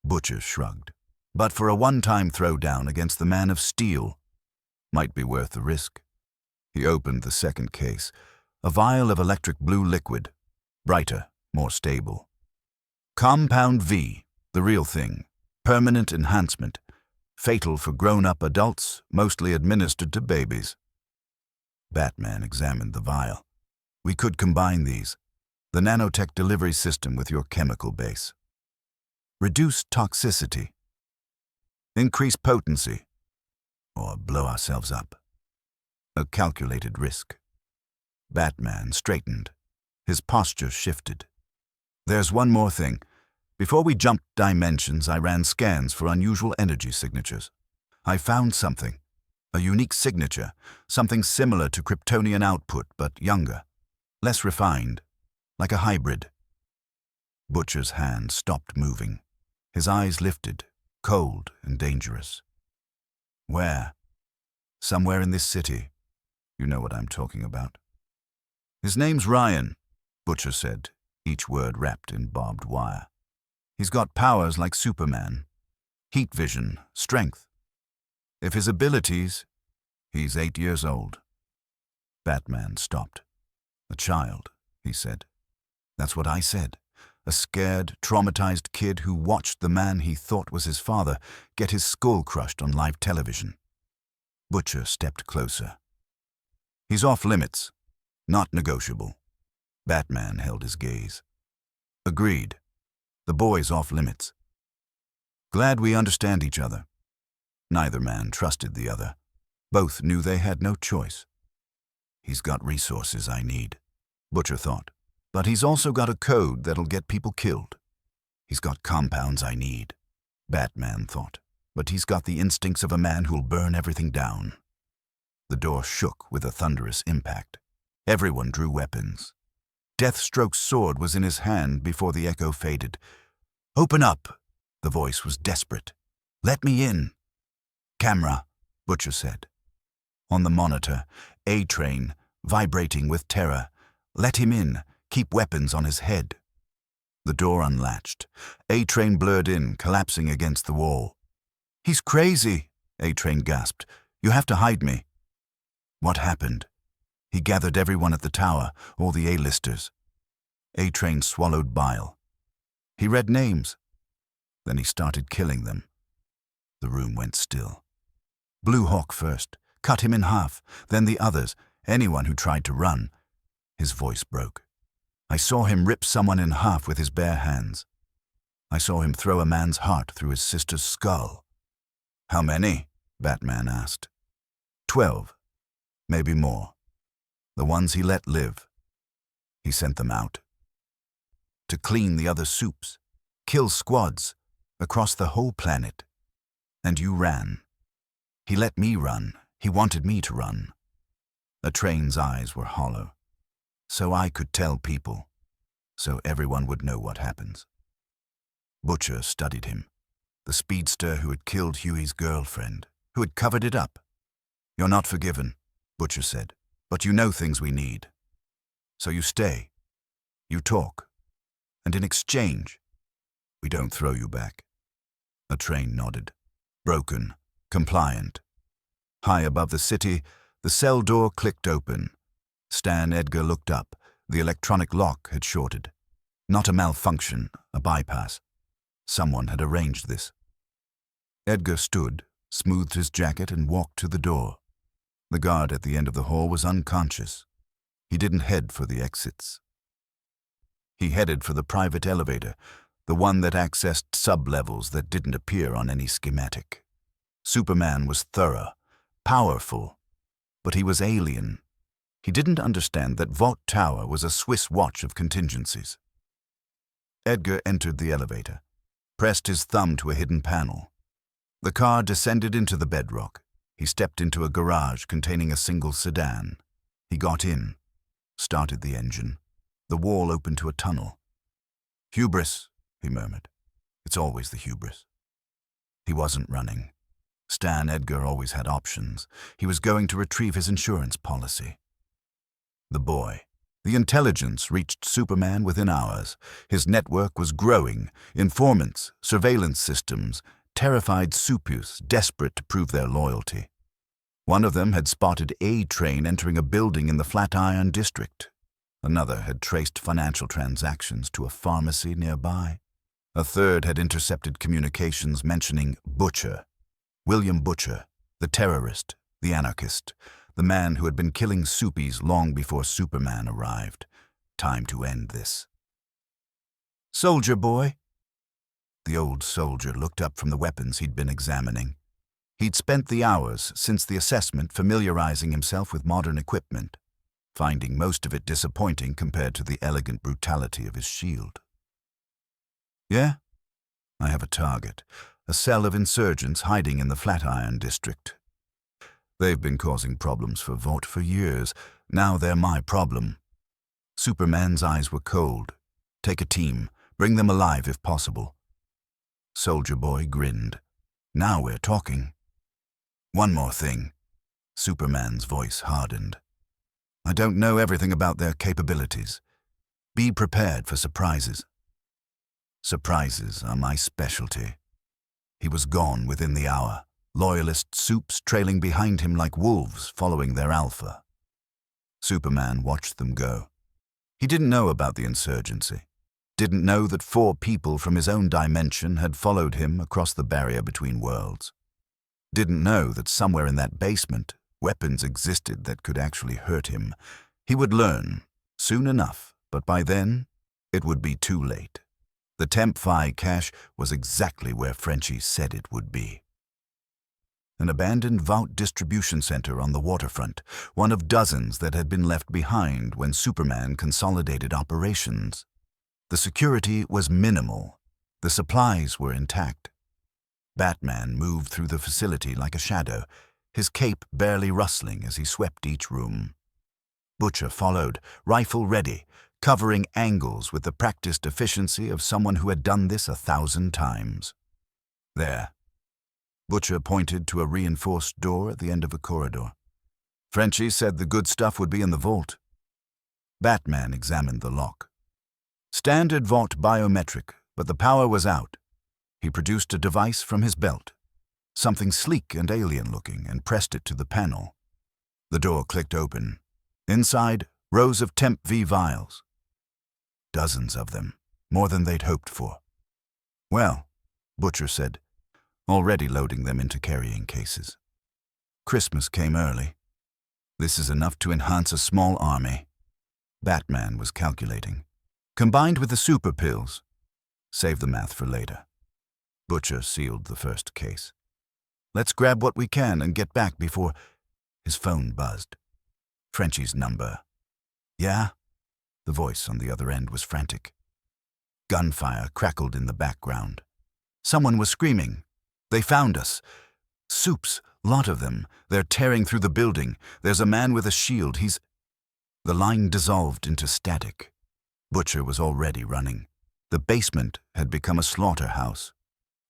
Butcher shrugged. But for a one-time throwdown against the Man of Steel, might be worth the risk. He opened the second case. A vial of electric blue liquid. Brighter, more stable. Compound V, the real thing. Permanent enhancement. Fatal for grown-up adults, mostly administered to babies. Batman examined the vial. We could combine these. The nanotech delivery system with your chemical base. Reduce toxicity. Increase potency. Or blow ourselves up. A calculated risk. Batman straightened. His posture shifted. There's one more thing. Before we jumped dimensions, I ran scans for unusual energy signatures. I found something. A unique signature. Something similar to Kryptonian output, but younger. Less refined. Like a hybrid. Butcher's hand stopped moving. His eyes lifted, cold and dangerous. Where? Somewhere in this city. You know what I'm talking about. His name's Ryan, Butcher said, each word wrapped in barbed wire. He's got powers like Superman. Heat vision, strength. If his abilities, he's 8 years old. Batman stopped. A child, he said. That's what I said. A scared, traumatized kid who watched the man he thought was his father get his skull crushed on live television. Butcher stepped closer. He's off limits. Not negotiable. Batman held his gaze. Agreed. The boy's off limits. Glad we understand each other. Neither man trusted the other. Both knew they had no choice. He's got resources I need, Butcher thought. But he's also got a code that'll get people killed. He's got compounds I need, Batman thought, but he's got the instincts of a man who'll burn everything down. The door shook with a thunderous impact. Everyone drew weapons. Deathstroke's sword was in his hand before the echo faded. "Open up!" The voice was desperate. "Let me in!" "Camera," Butcher said. On the monitor, A-Train, vibrating with terror. "Let him in. Keep weapons on his head." The door unlatched. A-Train blurred in, collapsing against the wall. "He's crazy," A-Train gasped. "You have to hide me." What happened? He gathered everyone at the tower, all the A-listers. A-Train swallowed bile. He read names. Then he started killing them. The room went still. Blue Hawk first, cut him in half, then the others, anyone who tried to run. His voice broke. I saw him rip someone in half with his bare hands. I saw him throw a man's heart through his sister's skull. "How many?" Batman asked. 12. Maybe more. The ones he let live. He sent them out. To clean the other Supes, kill squads, across the whole planet. And you ran. He let me run. He wanted me to run. A train's eyes were hollow. So I could tell people. So everyone would know what happens. Butcher studied him. The speedster who had killed Huey's girlfriend, who had covered it up. "You're not forgiven," Butcher said, "but you know things we need. So you stay. You talk. And in exchange, we don't throw you back." A train nodded. Broken, compliant. High above the city, the cell door clicked open. Stan Edgar looked up. The electronic lock had shorted. Not a malfunction, a bypass. Someone had arranged this. Edgar stood, smoothed his jacket, and walked to the door. The guard at the end of the hall was unconscious. He didn't head for the exits. He headed for the private elevator, the one that accessed sub-levels that didn't appear on any schematic. Superman was thorough, powerful, but he was alien. He didn't understand that Vought Tower was a Swiss watch of contingencies. Edgar entered the elevator, pressed his thumb to a hidden panel. The car descended into the bedrock. He stepped into a garage containing a single sedan. He got in, started the engine. The wall opened to a tunnel. "Hubris," he murmured. "It's always the hubris." He wasn't running. Stan Edgar always had options. He was going to retrieve his insurance policy. The boy. The intelligence reached Superman within hours. His network was growing. Informants, surveillance systems, terrified Supes desperate to prove their loyalty. One of them had spotted A-Train entering a building in the Flatiron district. Another had traced financial transactions to a pharmacy nearby. A third had intercepted communications mentioning Butcher. William Butcher, the terrorist, the anarchist, the man who had been killing Supes long before Superman arrived. Time to end this. "Soldier boy." The old soldier looked up from the weapons he'd been examining. He'd spent the hours since the assessment familiarizing himself with modern equipment, finding most of it disappointing compared to the elegant brutality of his shield. "Yeah? I have a target, a cell of insurgents hiding in the Flatiron district. They've been causing problems for Vought for years. Now they're my problem." Superman's eyes were cold. "Take a team. Bring them alive if possible." Soldier Boy grinned. "Now we're talking." "One more thing." Superman's voice hardened. "I don't know everything about their capabilities. Be prepared for surprises." "Surprises are my specialty." He was gone within the hour. Loyalist Supes trailing behind him like wolves following their alpha. Superman watched them go. He didn't know about the insurgency. Didn't know that 4 people from his own dimension had followed him across the barrier between worlds. Didn't know that somewhere in that basement, weapons existed that could actually hurt him. He would learn, soon enough, but by then, it would be too late. The Temp-Fi cache was exactly where Frenchie said it would be. An abandoned Vought distribution center on the waterfront, one of dozens that had been left behind when Superman consolidated operations. The security was minimal. The supplies were intact. Batman moved through the facility like a shadow, his cape barely rustling as he swept each room. Butcher followed, rifle ready, covering angles with the practiced efficiency of someone who had done this 1,000 times. There. Butcher pointed to a reinforced door at the end of a corridor. Frenchie said the good stuff would be in the vault. Batman examined the lock. Standard Vought biometric, but the power was out. He produced a device from his belt, something sleek and alien-looking, and pressed it to the panel. The door clicked open. Inside, rows of Temp V vials. Dozens of them, more than they'd hoped for. Well, Butcher said, already loading them into carrying cases. Christmas came early. This is enough to enhance a small army. Batman was calculating. Combined with the super pills. Save the math for later. Butcher sealed the first case. Let's grab what we can and get back before... His phone buzzed. Frenchie's number. Yeah? The voice on the other end was frantic. Gunfire crackled in the background. Someone was screaming. They found us. Supes, lot of them. They're tearing through the building. There's a man with a shield. He's... The line dissolved into static. Butcher was already running. The basement had become a slaughterhouse.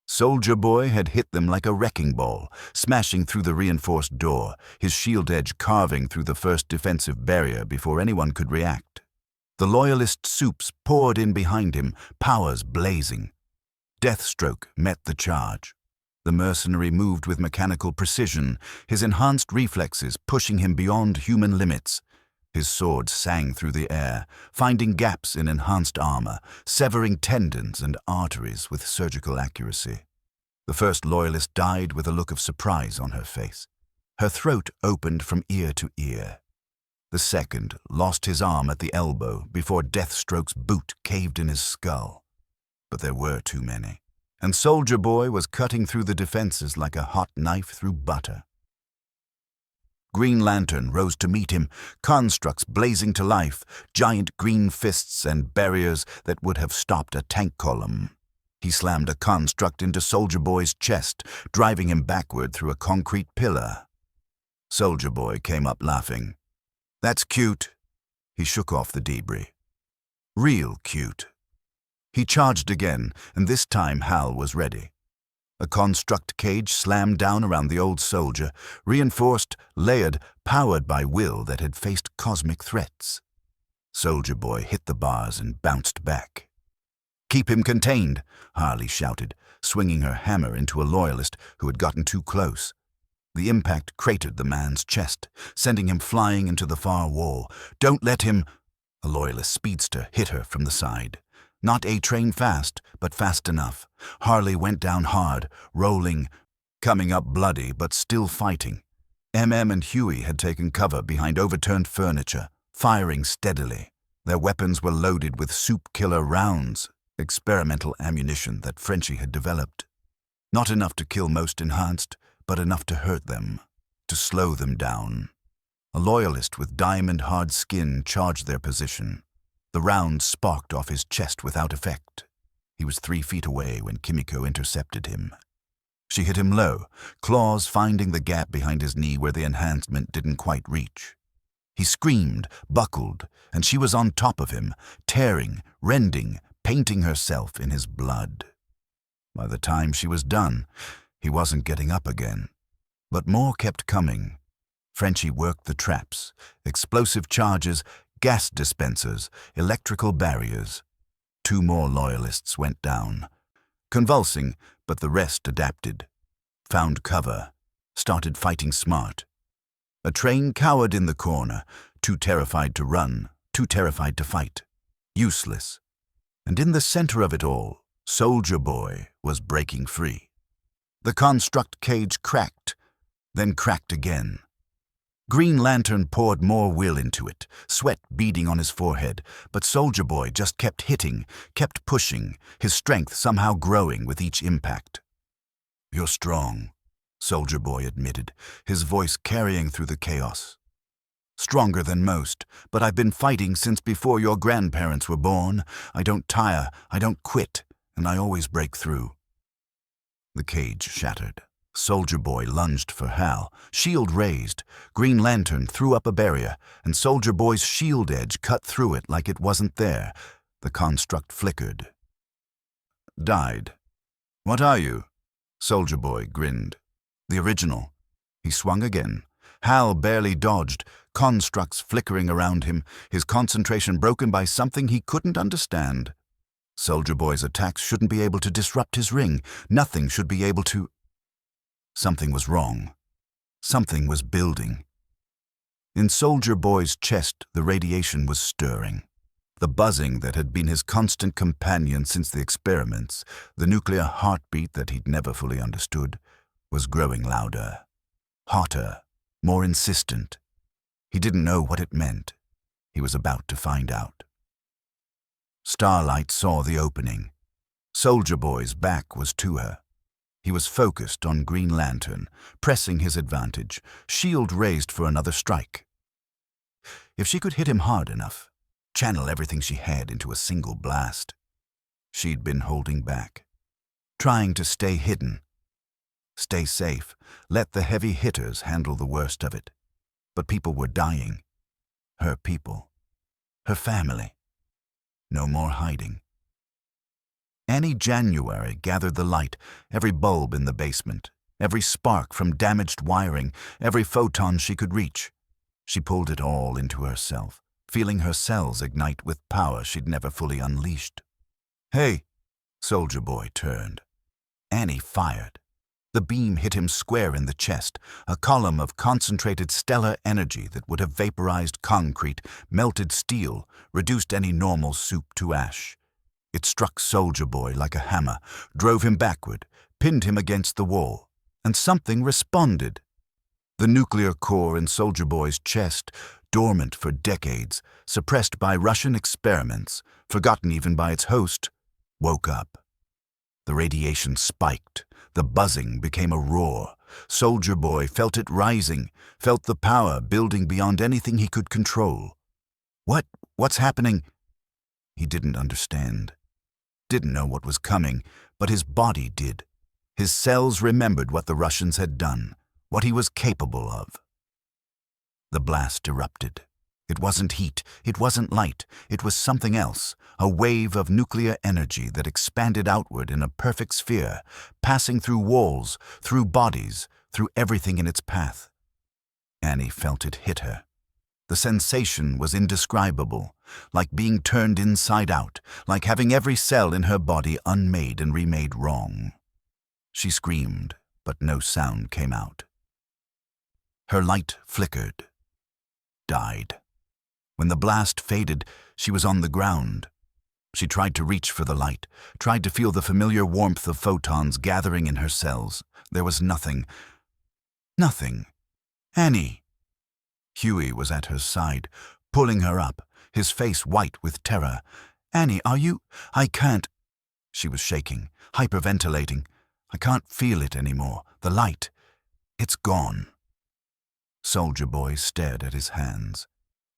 Soldier Boy had hit them like a wrecking ball, smashing through the reinforced door, his shield edge carving through the first defensive barrier before anyone could react. The loyalist Supes poured in behind him, powers blazing. Deathstroke met the charge. The mercenary moved with mechanical precision, his enhanced reflexes pushing him beyond human limits. His sword sang through the air, finding gaps in enhanced armor, severing tendons and arteries with surgical accuracy. The first loyalist died with a look of surprise on her face. Her throat opened from ear to ear. The second lost his arm at the elbow before Deathstroke's boot caved in his skull. But there were too many, and Soldier Boy was cutting through the defenses like a hot knife through butter. Green Lantern rose to meet him, constructs blazing to life, giant green fists and barriers that would have stopped a tank column. He slammed a construct into Soldier Boy's chest, driving him backward through a concrete pillar. Soldier Boy came up laughing. That's cute. He shook off the debris. Real cute. He charged again, and this time Hal was ready. A construct cage slammed down around the old soldier, reinforced, layered, powered by will that had faced cosmic threats. Soldier Boy hit the bars and bounced back. Keep him contained, Harley shouted, swinging her hammer into a loyalist who had gotten too close. The impact cratered the man's chest, sending him flying into the far wall. Don't let him... A loyalist speedster hit her from the side. Not A-train fast, but fast enough. Harley went down hard, rolling, coming up bloody, but still fighting. MM and Huey had taken cover behind overturned furniture, firing steadily. Their weapons were loaded with soup-killer rounds, experimental ammunition that Frenchie had developed. Not enough to kill most enhanced, but enough to hurt them, to slow them down. A loyalist with diamond-hard skin charged their position. The round sparked off his chest without effect. He was 3 feet away when Kimiko intercepted him. She hit him low, claws finding the gap behind his knee where the enhancement didn't quite reach. He screamed, buckled, and she was on top of him, tearing, rending, painting herself in his blood. By the time she was done, he wasn't getting up again. But more kept coming. Frenchie worked the traps, explosive charges, gas dispensers, electrical barriers. 2 more loyalists went down. Convulsing, but the rest adapted. Found cover. Started fighting smart. A train cowered in the corner, too terrified to run, too terrified to fight. Useless. And in the center of it all, Soldier Boy was breaking free. The construct cage cracked, then cracked again. Green Lantern poured more will into it, sweat beading on his forehead, but Soldier Boy just kept hitting, kept pushing, his strength somehow growing with each impact. You're strong, Soldier Boy admitted, his voice carrying through the chaos. Stronger than most, but I've been fighting since before your grandparents were born. I don't tire, I don't quit, and I always break through. The cage shattered. Soldier Boy lunged for Hal, shield raised. Green Lantern threw up a barrier, and Soldier Boy's shield edge cut through it like it wasn't there. The construct flickered. Died. What are you? Soldier Boy grinned. The original. He swung again. Hal barely dodged, constructs flickering around him, his concentration broken by something he couldn't understand. Soldier Boy's attacks shouldn't be able to disrupt his ring. Nothing should be able to... Something was wrong. Something was building. In Soldier Boy's chest, the radiation was stirring. The buzzing that had been his constant companion since the experiments, the nuclear heartbeat that he'd never fully understood, was growing louder, hotter, more insistent. He didn't know what it meant. He was about to find out. Starlight saw the opening. Soldier Boy's back was to her. He was focused on Green Lantern, pressing his advantage, shield raised for another strike. If she could hit him hard enough, channel everything she had into a single blast. She'd been holding back, trying to stay hidden. Stay safe, let the heavy hitters handle the worst of it. But people were dying. Her people. Her family. No more hiding. Annie January gathered the light, every bulb in the basement, every spark from damaged wiring, every photon she could reach. She pulled it all into herself, feeling her cells ignite with power she'd never fully unleashed. Hey! Soldier Boy turned. Annie fired. The beam hit him square in the chest, a column of concentrated stellar energy that would have vaporized concrete, melted steel, reduced any normal soup to ash. It struck Soldier Boy like a hammer, drove him backward, pinned him against the wall, and something responded. The nuclear core in Soldier Boy's chest, dormant for decades, suppressed by Russian experiments, forgotten even by its host, woke up. The radiation spiked. The buzzing became a roar. Soldier Boy felt it rising, felt the power building beyond anything he could control. What's happening? He didn't understand. Didn't know what was coming, but his body did. His cells remembered what the Russians had done, what he was capable of. The blast erupted. It wasn't heat, it wasn't light, it was something else, a wave of nuclear energy that expanded outward in a perfect sphere, passing through walls, through bodies, through everything in its path. Annie felt it hit her. The sensation was indescribable, like being turned inside out, like having every cell in her body unmade and remade wrong. She screamed, but no sound came out. Her light flickered, died. When the blast faded, she was on the ground. She tried to reach for the light, tried to feel the familiar warmth of photons gathering in her cells. There was nothing. Nothing. Annie! Huey was at her side, pulling her up, his face white with terror. Annie, are you? I can't. She was shaking, hyperventilating. I can't feel it anymore. The light. It's gone. Soldier Boy stared at his hands.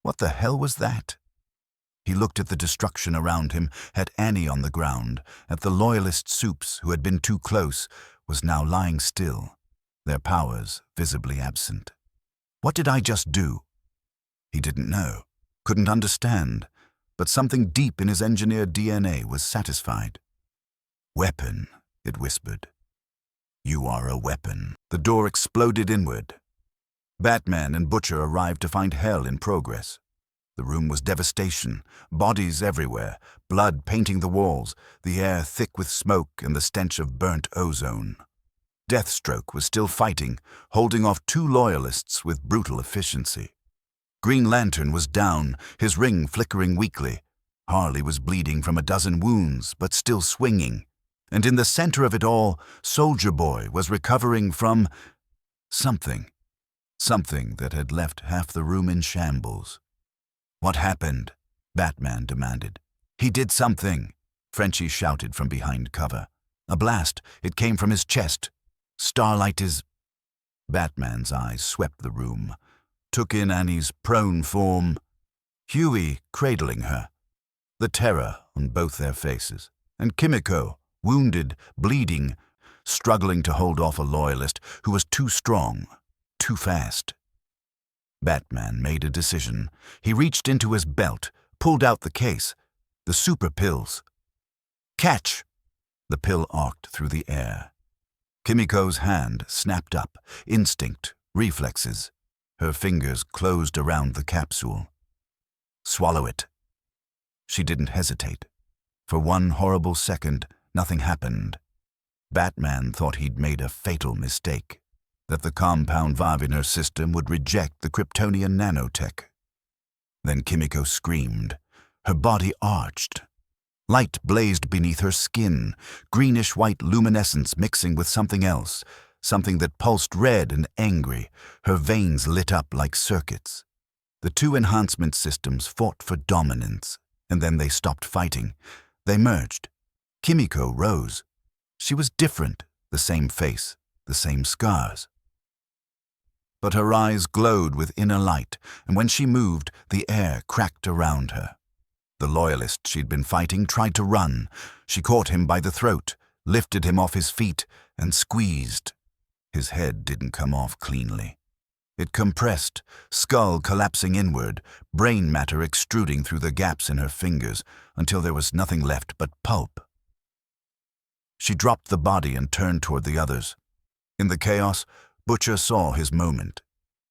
What the hell was that? He looked at the destruction around him, at Annie on the ground, at the loyalist Supes who had been too close, was now lying still, their powers visibly absent. What did I just do? He didn't know, couldn't understand, but something deep in his engineered DNA was satisfied. Weapon, it whispered. You are a weapon. The door exploded inward. Batman and Butcher arrived to find hell in progress. The room was devastation, bodies everywhere, blood painting the walls, the air thick with smoke and the stench of burnt ozone. Deathstroke was still fighting, holding off 2 loyalists with brutal efficiency. Green Lantern was down, his ring flickering weakly. Harley was bleeding from a dozen wounds, but still swinging. And in the center of it all, Soldier Boy was recovering from something. Something that had left half the room in shambles. What happened? Batman demanded. He did something, Frenchie shouted from behind cover. A blast. It came from his chest. Starlight is... Batman's eyes swept the room, took in Annie's prone form, Huey cradling her, the terror on both their faces, and Kimiko wounded, bleeding, struggling to hold off a loyalist who was too strong, too fast. Batman made a decision. He reached into his belt, pulled out the case, the super pills. Catch! The pill arced through the air. Kimiko's hand snapped up, instinct, reflexes. Her fingers closed around the capsule. Swallow it. She didn't hesitate. For one horrible second, nothing happened. Batman thought he'd made a fatal mistake, that the compound valve in her system would reject the Kryptonian nanotech. Then Kimiko screamed. Her body arched. Light blazed beneath her skin, greenish-white luminescence mixing with something else, something that pulsed red and angry. Her veins lit up like circuits. The two enhancement systems fought for dominance, and then they stopped fighting. They merged. Kimiko rose. She was different, the same face, the same scars. But her eyes glowed with inner light, and when she moved, the air cracked around her. The loyalist she'd been fighting tried to run. She caught him by the throat, lifted him off his feet, and squeezed. His head didn't come off cleanly. It compressed, skull collapsing inward, brain matter extruding through the gaps in her fingers until there was nothing left but pulp. She dropped the body and turned toward the others. In the chaos, Butcher saw his moment.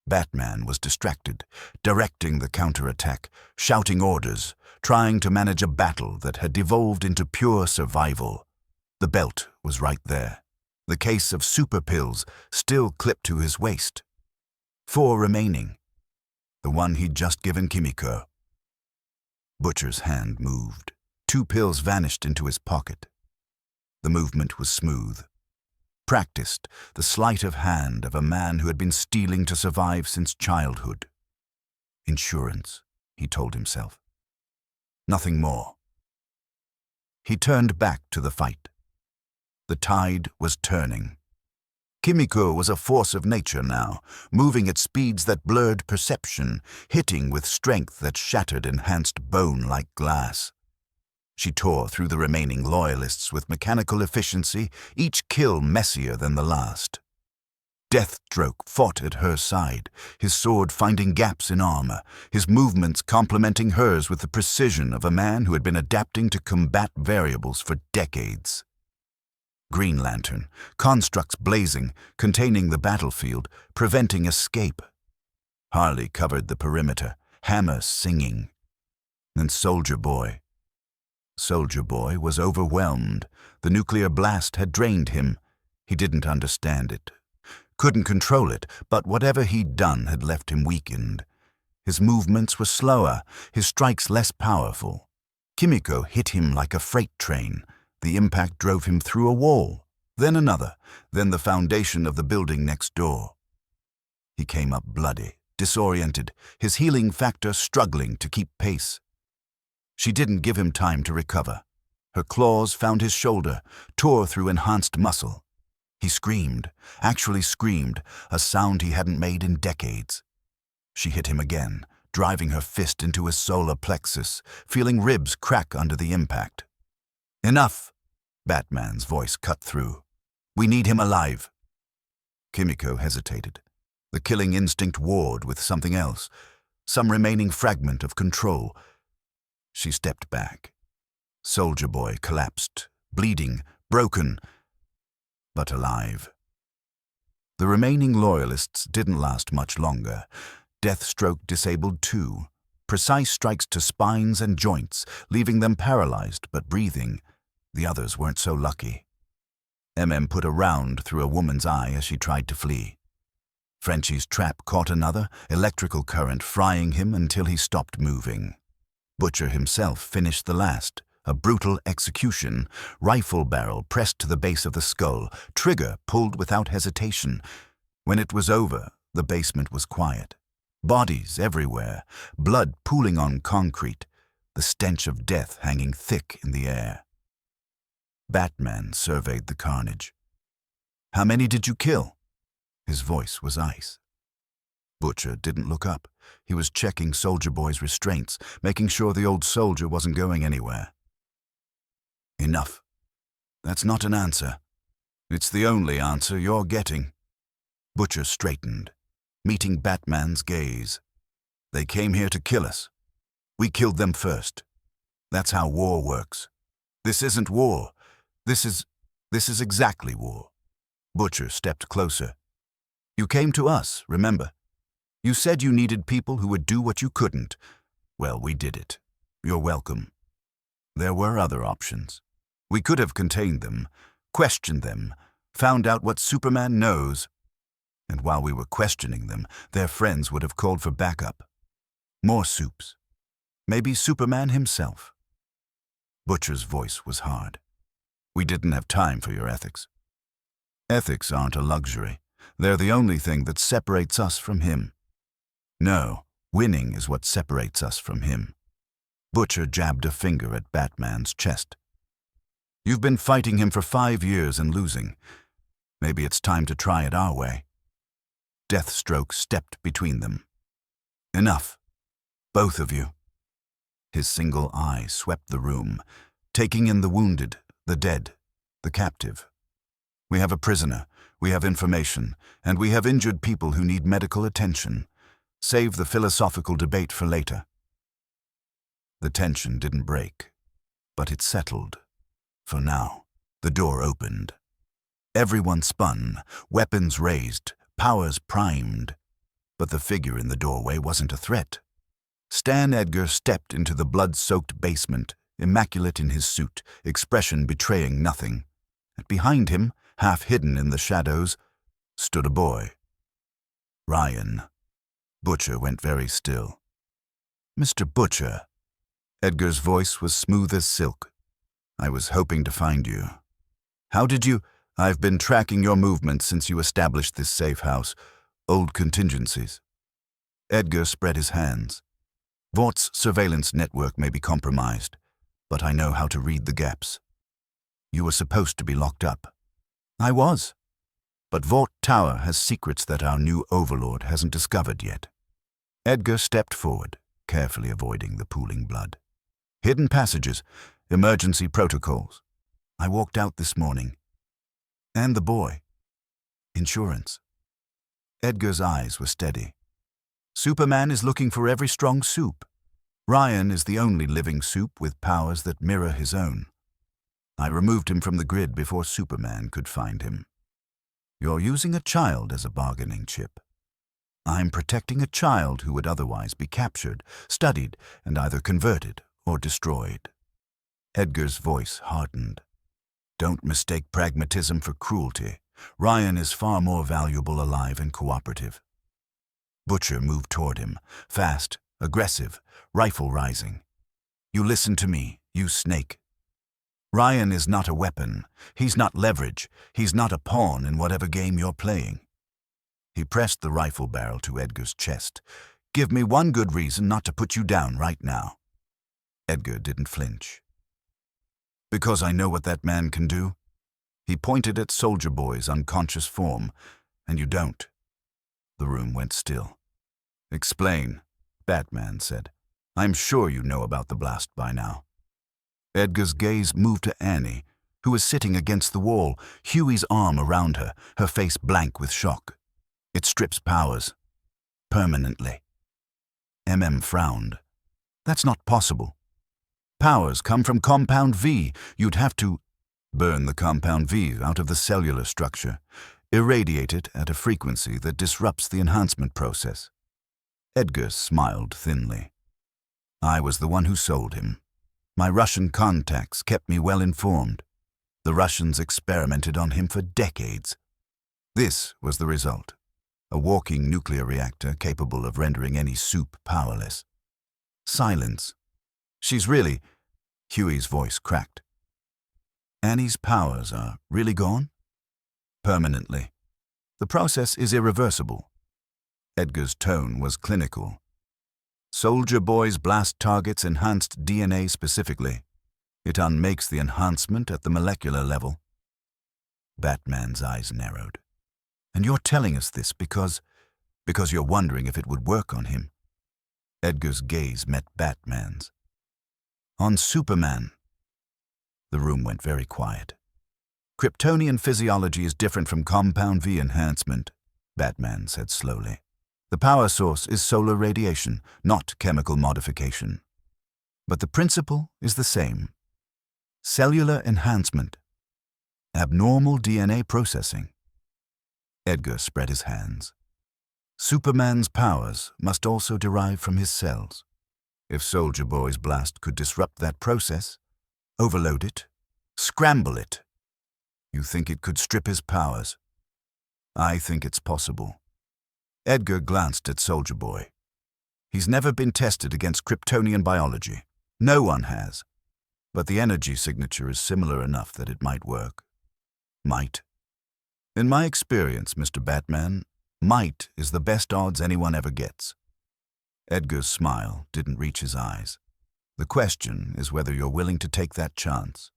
Batman was distracted, directing the counterattack, shouting orders, trying to manage a battle that had devolved into pure survival. The belt was right there. The case of super pills still clipped to his waist. 4 remaining. The one he'd just given Kimiko. Butcher's hand moved. 2 pills vanished into his pocket. The movement was smooth. Practiced, the sleight of hand of a man who had been stealing to survive since childhood. Insurance, he told himself. Nothing more. He turned back to the fight. The tide was turning. Kimiko was a force of nature now, moving at speeds that blurred perception, hitting with strength that shattered enhanced bone like glass. She tore through the remaining loyalists with mechanical efficiency, each kill messier than the last. Deathstroke fought at her side, his sword finding gaps in armor, his movements complementing hers with the precision of a man who had been adapting to combat variables for decades. Green Lantern, constructs blazing, containing the battlefield, preventing escape. Harley covered the perimeter, hammer singing. Then Soldier Boy. Soldier Boy was overwhelmed. The nuclear blast had drained him. He didn't understand it. Couldn't control it, but whatever he'd done had left him weakened. His movements were slower, his strikes less powerful. Kimiko hit him like a freight train. The impact drove him through a wall, then another, then the foundation of the building next door. He came up bloody, disoriented, his healing factor struggling to keep pace. She didn't give him time to recover. Her claws found his shoulder, tore through enhanced muscle. He screamed, actually screamed, a sound he hadn't made in decades. She hit him again, driving her fist into his solar plexus, feeling ribs crack under the impact. "Enough!" Batman's voice cut through. "We need him alive." Kimiko hesitated. The killing instinct warred with something else, some remaining fragment of control. She stepped back. Soldier Boy collapsed, bleeding, broken, but alive. The remaining loyalists didn't last much longer. Deathstroke disabled 2. Precise strikes to spines and joints, leaving them paralyzed but breathing. The others weren't so lucky. Put a round through a woman's eye as she tried to flee. Frenchie's trap caught another, electrical current frying him until he stopped moving. Butcher himself finished the last, a brutal execution, rifle barrel pressed to the base of the skull, trigger pulled without hesitation. When it was over, the basement was quiet. Bodies everywhere, blood pooling on concrete, the stench of death hanging thick in the air. Batman surveyed the carnage. "How many did you kill?" His voice was ice. Butcher didn't look up. He was checking Soldier Boy's restraints, making sure the old soldier wasn't going anywhere. "Enough." That's not an answer. It's the only answer you're getting. Butcher straightened, meeting Batman's gaze. They came here to kill us. We killed them first. That's how war works. This isn't war. This is exactly war. Butcher stepped closer. You came to us, remember? You said you needed people who would do what you couldn't. Well, we did it. You're welcome. There were other options. We could have contained them, questioned them, found out what Superman knows. And while we were questioning them, their friends would have called for backup. More Supes. Maybe Superman himself. Butcher's voice was hard. We didn't have time for your ethics. Ethics aren't a luxury. They're the only thing that separates us from him. No, winning is what separates us from him. Butcher jabbed a finger at Batman's chest. You've been fighting him for 5 years and losing. Maybe it's time to try it our way. Deathstroke stepped between them. Enough. Both of you. His single eye swept the room, taking in the wounded, the dead, the captive. We have a prisoner, we have information, and we have injured people who need medical attention. Save the philosophical debate for later. The tension didn't break, but it settled. For now, the door opened. Everyone spun, weapons raised, powers primed. But the figure in the doorway wasn't a threat. Stan Edgar stepped into the blood-soaked basement, immaculate in his suit, expression betraying nothing. And behind him, half hidden in the shadows, stood a boy. Ryan. Butcher went very still. Mr. Butcher. Edgar's voice was smooth as silk. I was hoping to find you. How did you... I've been tracking your movements since you established this safe house. Old contingencies. Edgar spread his hands. Vaught's surveillance network may be compromised, but I know how to read the gaps. You were supposed to be locked up. I was. But Vought Tower has secrets that our new overlord hasn't discovered yet. Edgar stepped forward, carefully avoiding the pooling blood. Hidden passages, emergency protocols. I walked out this morning. And the boy. Insurance. Edgar's eyes were steady. Superman is looking for every strong Supe. Ryan is the only living Supe with powers that mirror his own. I removed him from the grid before Superman could find him. You're using a child as a bargaining chip. I'm protecting a child who would otherwise be captured, studied, and either converted or destroyed. Edgar's voice hardened. Don't mistake pragmatism for cruelty. Ryan is far more valuable alive and cooperative. Butcher moved toward him, fast, aggressive, rifle rising. You listen to me, you snake. Ryan is not a weapon. He's not leverage. He's not a pawn in whatever game you're playing. He pressed the rifle barrel to Edgar's chest. Give me one good reason not to put you down right now. Edgar didn't flinch. Because I know what that man can do. He pointed at Soldier Boy's unconscious form, and you don't. The room went still. Explain, Batman said. I'm sure you know about the blast by now. Edgar's gaze moved to Annie, who was sitting against the wall, Huey's arm around her, her face blank with shock. It strips powers. Permanently. Frowned. That's not possible. Powers come from Compound V. You'd have to burn the Compound V out of the cellular structure, irradiate it at a frequency that disrupts the enhancement process. Edgar smiled thinly. I was the one who sold him. My Russian contacts kept me well informed. The Russians experimented on him for decades. This was the result. A walking nuclear reactor capable of rendering any Supe powerless. Silence. She's really... Huey's voice cracked. Annie's powers are really gone? Permanently. The process is irreversible. Edgar's tone was clinical. Soldier Boy's blast targets enhanced DNA specifically. It unmakes the enhancement at the molecular level. Batman's eyes narrowed. And you're telling us this because you're wondering if it would work on him. Edgar's gaze met Batman's. On Superman. The room went very quiet. Kryptonian physiology is different from compound V enhancement, Batman said slowly. The power source is solar radiation, not chemical modification. But the principle is the same. Cellular enhancement. Abnormal DNA processing. Edgar spread his hands. Superman's powers must also derive from his cells. If Soldier Boy's blast could disrupt that process, overload it, scramble it, you think it could strip his powers? I think it's possible. Edgar glanced at Soldier Boy. He's never been tested against Kryptonian biology. No one has. But the energy signature is similar enough that it might work. Might. In my experience, Mr. Batman, might is the best odds anyone ever gets. Edgar's smile didn't reach his eyes. The question is whether you're willing to take that chance.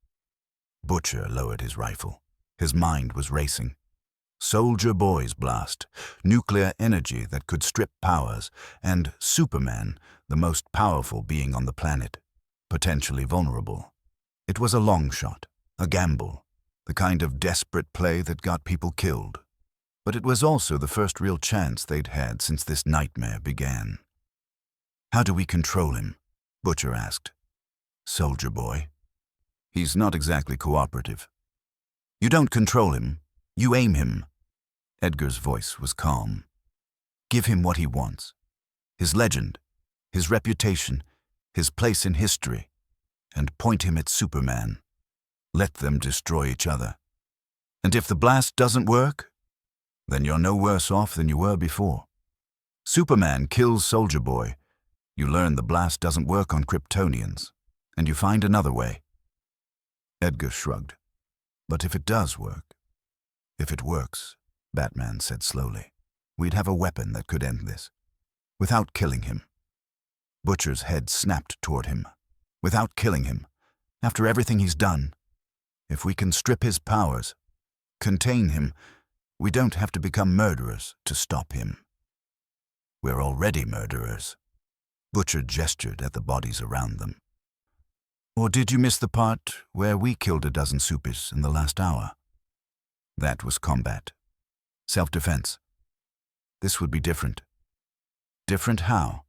Butcher lowered his rifle. His mind was racing. Soldier Boy's blast, nuclear energy that could strip powers, and Superman, the most powerful being on the planet, potentially vulnerable. It was a long shot, a gamble, the kind of desperate play that got people killed. But it was also the first real chance they'd had since this nightmare began. How do we control him? Butcher asked. Soldier Boy. He's not exactly cooperative. You don't control him, you aim him. Edgar's voice was calm. Give him what he wants. His legend, his reputation, his place in history, and point him at Superman. Let them destroy each other. And if the blast doesn't work, then you're no worse off than you were before. Superman kills Soldier Boy. You learn the blast doesn't work on Kryptonians, and you find another way. Edgar shrugged. But if it does work, if it works, Batman said slowly, we'd have a weapon that could end this. Without killing him. Butcher's head snapped toward him. Without killing him, after everything he's done, if we can strip his powers, contain him, we don't have to become murderers to stop him. We're already murderers. Butcher gestured at the bodies around them. Or did you miss the part where we killed a dozen Supes in the last hour? That was combat. Self-defense. This would be different. Different how?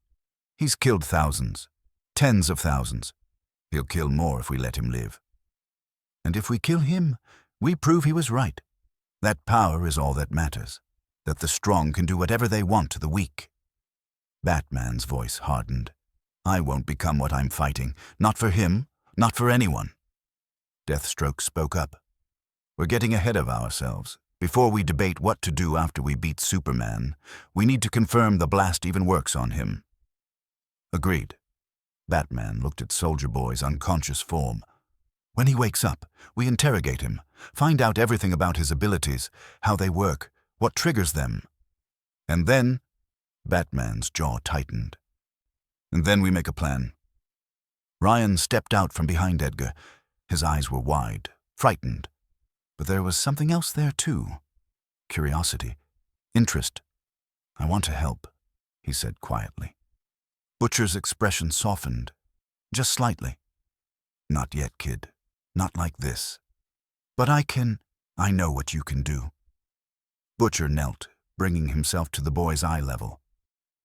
He's killed thousands. Tens of thousands. He'll kill more if we let him live. And if we kill him, we prove he was right. That power is all that matters. That the strong can do whatever they want to the weak. Batman's voice hardened. I won't become what I'm fighting. Not for him. Not for anyone. Deathstroke spoke up. We're getting ahead of ourselves. Before we debate what to do after we beat Superman, we need to confirm the blast even works on him. Agreed. Batman looked at Soldier Boy's unconscious form. When he wakes up, we interrogate him, find out everything about his abilities, how they work, what triggers them. And then, Batman's jaw tightened. And then we make a plan. Ryan stepped out from behind Edgar. His eyes were wide, frightened. But there was something else there too. Curiosity. Interest. I want to help, he said quietly. Butcher's expression softened, just slightly. Not yet, kid. Not like this. But I know what you can do. Butcher knelt, bringing himself to the boy's eye level.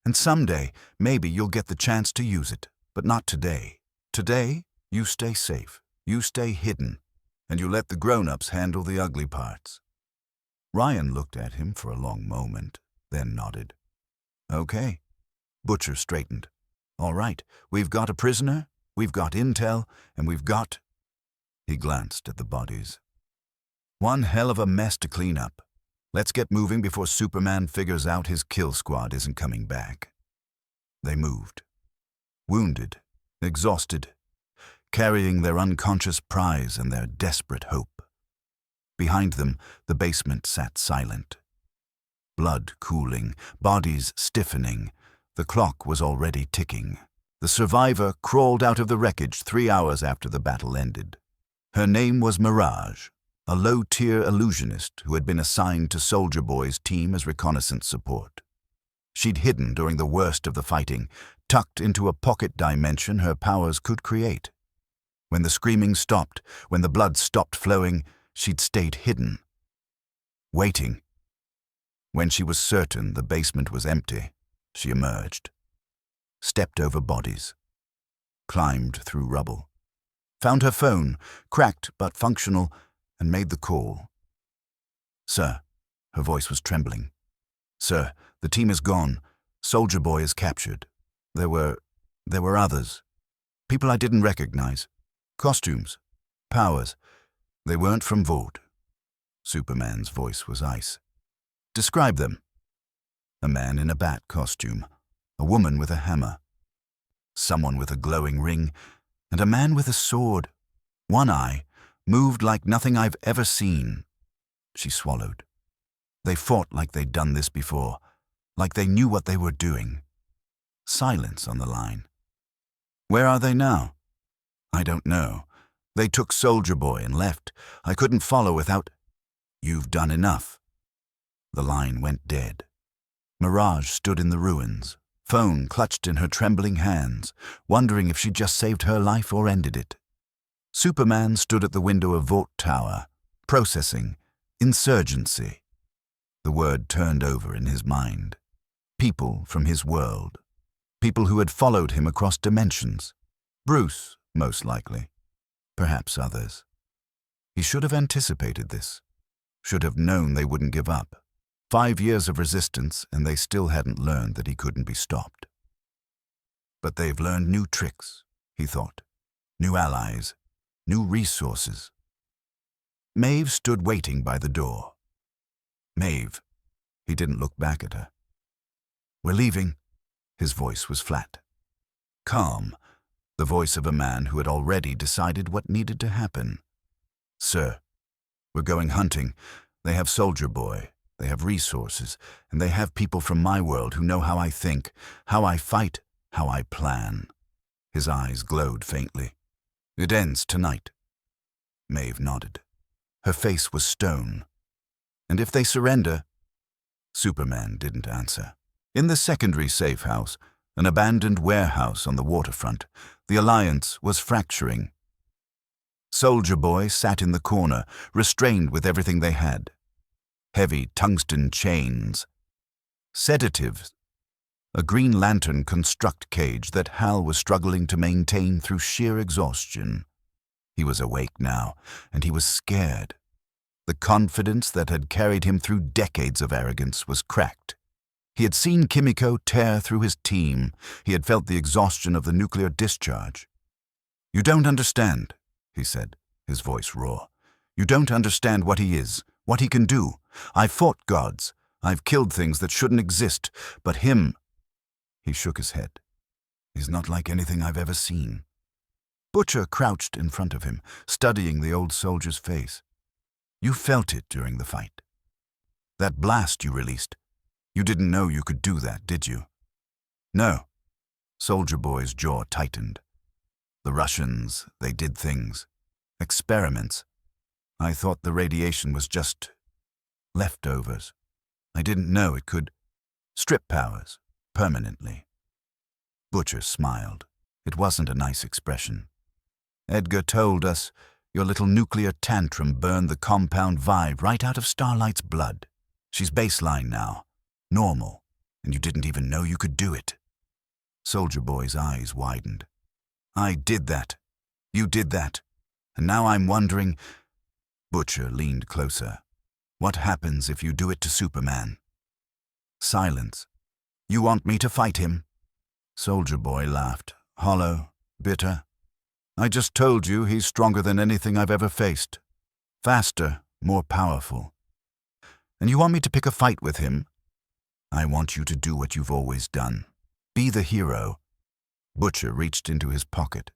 And someday, maybe you'll get the chance to use it, but not today. Today, you stay safe, you stay hidden, and you let the grown-ups handle the ugly parts. Ryan looked at him for a long moment, then nodded. Okay. Butcher straightened. All right, we've got a prisoner, we've got intel, and we've got... He glanced at the bodies. One hell of a mess to clean up. Let's get moving before Superman figures out his kill squad isn't coming back. They moved. Wounded, exhausted, carrying their unconscious prize and their desperate hope. Behind them, the basement sat silent. Blood cooling, bodies stiffening. The clock was already ticking. The survivor crawled out of the wreckage 3 hours after the battle ended. Her name was Mirage, a low-tier illusionist who had been assigned to Soldier Boy's team as reconnaissance support. She'd hidden during the worst of the fighting, tucked into a pocket dimension her powers could create. When the screaming stopped, when the blood stopped flowing, She'd stayed hidden, waiting. When she was certain the basement was empty, she emerged, stepped over bodies, climbed through rubble, found her phone, cracked but functional, and made the call. "Sir," her voice was trembling. "Sir, the team is gone. Soldier Boy is captured. There were others. People I didn't recognize. Costumes. Powers. They weren't from Vought." Superman's voice was ice. "Describe them." "A man in a bat costume, a woman with a hammer, someone with a glowing ring, and a man with a sword. One eye moved like nothing I've ever seen." She swallowed. "They fought like they'd done this before, like they knew what they were doing." Silence on the line. "Where are they now?" "I don't know. They took Soldier Boy and left. I couldn't follow without—" "You've done enough." The line went dead. Mirage stood in the ruins, phone clutched in her trembling hands, wondering if she'd just saved her life or ended it. Superman stood at the window of Vought Tower, processing Insurgency. The word turned over in his mind. People from his world. People who had followed him across dimensions. Bruce, most likely. Perhaps others. He should have anticipated this. Should have known they wouldn't give up. 5 years of resistance, and they still hadn't learned that he couldn't be stopped. But they've learned new tricks, he thought. New allies. New resources. Maeve stood waiting by the door. "Maeve." He didn't look back at her. "We're leaving." His voice was flat. Calm, the voice of a man who had already decided what needed to happen. "Sir, we're going hunting. They have Soldier Boy, they have resources, and they have people from my world who know how I think, how I fight, how I plan." His eyes glowed faintly. "It ends tonight." Maeve nodded. Her face was stone. "And if they surrender?" Superman didn't answer. In the secondary safe house, an abandoned warehouse on the waterfront, the alliance was fracturing. Soldier Boy sat in the corner, restrained with everything they had. Heavy tungsten chains. Sedatives. A Green Lantern construct cage that Hal was struggling to maintain through sheer exhaustion. He was awake now, and he was scared. The confidence that had carried him through decades of arrogance was cracked. He had seen Kimiko tear through his team. He had felt the exhaustion of the nuclear discharge. "You don't understand," he said, his voice raw. "You don't understand what he is, what he can do. I've fought gods. I've killed things that shouldn't exist. But him—" He shook his head. "He's not like anything I've ever seen." Butcher crouched in front of him, studying the old soldier's face. "You felt it during the fight. That blast you released. You didn't know you could do that, did you?" "No." Soldier Boy's jaw tightened. "The Russians, they did things. Experiments. I thought the radiation was just leftovers. I didn't know it could strip powers permanently." Butcher smiled. It wasn't a nice expression. "Edgar told us your little nuclear tantrum burned the compound vibe right out of Starlight's blood. She's baseline now, normal, and you didn't even know you could do it." Soldier Boy's eyes widened. "I did that. You did that. And now I'm wondering—" Butcher leaned closer. "What happens if you do it to Superman?" Silence. "You want me to fight him?" Soldier Boy laughed, hollow, bitter. "I just told you he's stronger than anything I've ever faced. Faster, more powerful. And you want me to pick a fight with him?" "I want you to do what you've always done. Be the hero." Butcher reached into his pocket,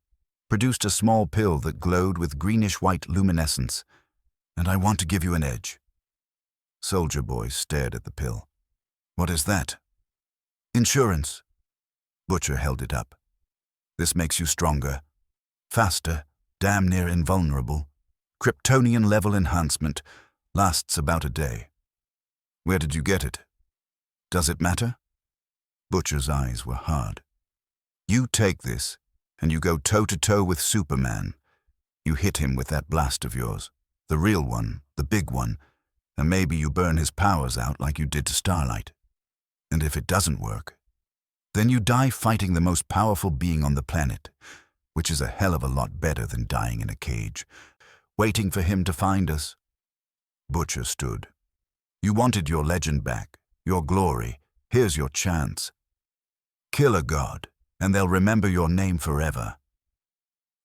produced a small pill that glowed with greenish-white luminescence. "And I want to give you an edge." Soldier Boy stared at the pill. "What is that?" "Insurance." Butcher held it up. "This makes you stronger. Faster, damn near invulnerable. Kryptonian-level enhancement. Lasts about a day." "Where did you get it? Does it matter?" Butcher's eyes were hard. "You take this, and you go toe-to-toe with Superman. You hit him with that blast of yours. The real one, the big one, and maybe you burn his powers out like you did to Starlight. And if it doesn't work, then you die fighting the most powerful being on the planet, which is a hell of a lot better than dying in a cage, waiting for him to find us. Butcher stood. You wanted your legend back, your glory. Here's your chance. Kill a god, and they'll remember your name forever.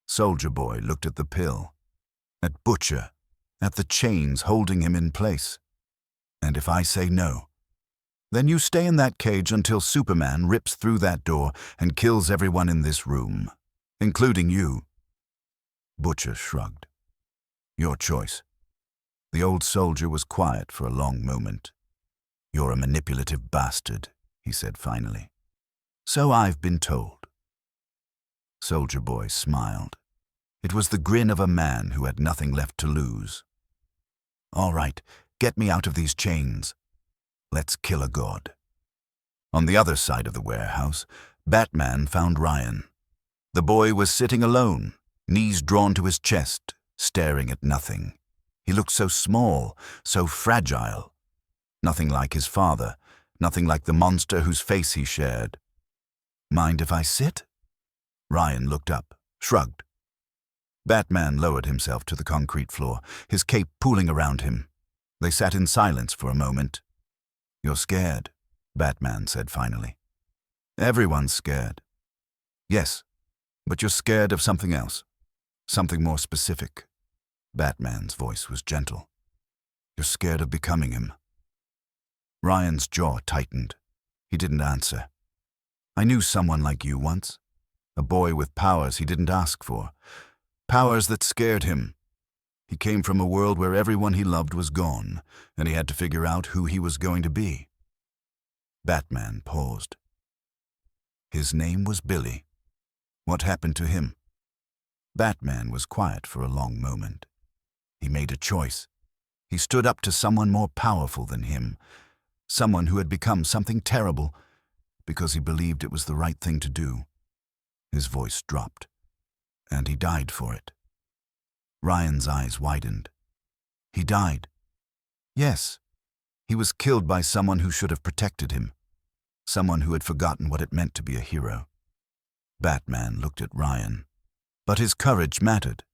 Soldier Boy looked at the pill, at Butcher, at the chains holding him in place. And if I say no, then you stay in that cage until Superman rips through that door and kills everyone in this room, including you. Butcher shrugged. Your choice. The old soldier was quiet for a long moment. You're a manipulative bastard, he said finally. So I've been told. Soldier Boy smiled. It was the grin of a man who had nothing left to lose. All right, get me out of these chains. Let's kill a god. On the other side of the warehouse, Batman found Ryan. The boy was sitting alone, knees drawn to his chest, staring at nothing. He looked so small, so fragile. Nothing like his father, nothing like the monster whose face he shared. Mind if I sit? Ryan looked up, shrugged. Batman lowered himself to the concrete floor, his cape pooling around him. They sat in silence for a moment. You're scared, Batman said finally. Everyone's scared. Yes, but you're scared of something else, something more specific. Batman's voice was gentle. You're scared of becoming him. Ryan's jaw tightened. He didn't answer. I knew someone like you once, a boy with powers he didn't ask for. Powers that scared him. He came from a world where everyone he loved was gone, and he had to figure out who he was going to be. Batman paused. His name was Billy. What happened to him? Batman was quiet for a long moment. He made a choice. He stood up to someone more powerful than him, someone who had become something terrible, because he believed it was the right thing to do. His voice dropped. And he died for it. Ryan's eyes widened. He died. Yes, he was killed by someone who should have protected him, someone who had forgotten what it meant to be a hero. Batman looked at Ryan. But his courage mattered.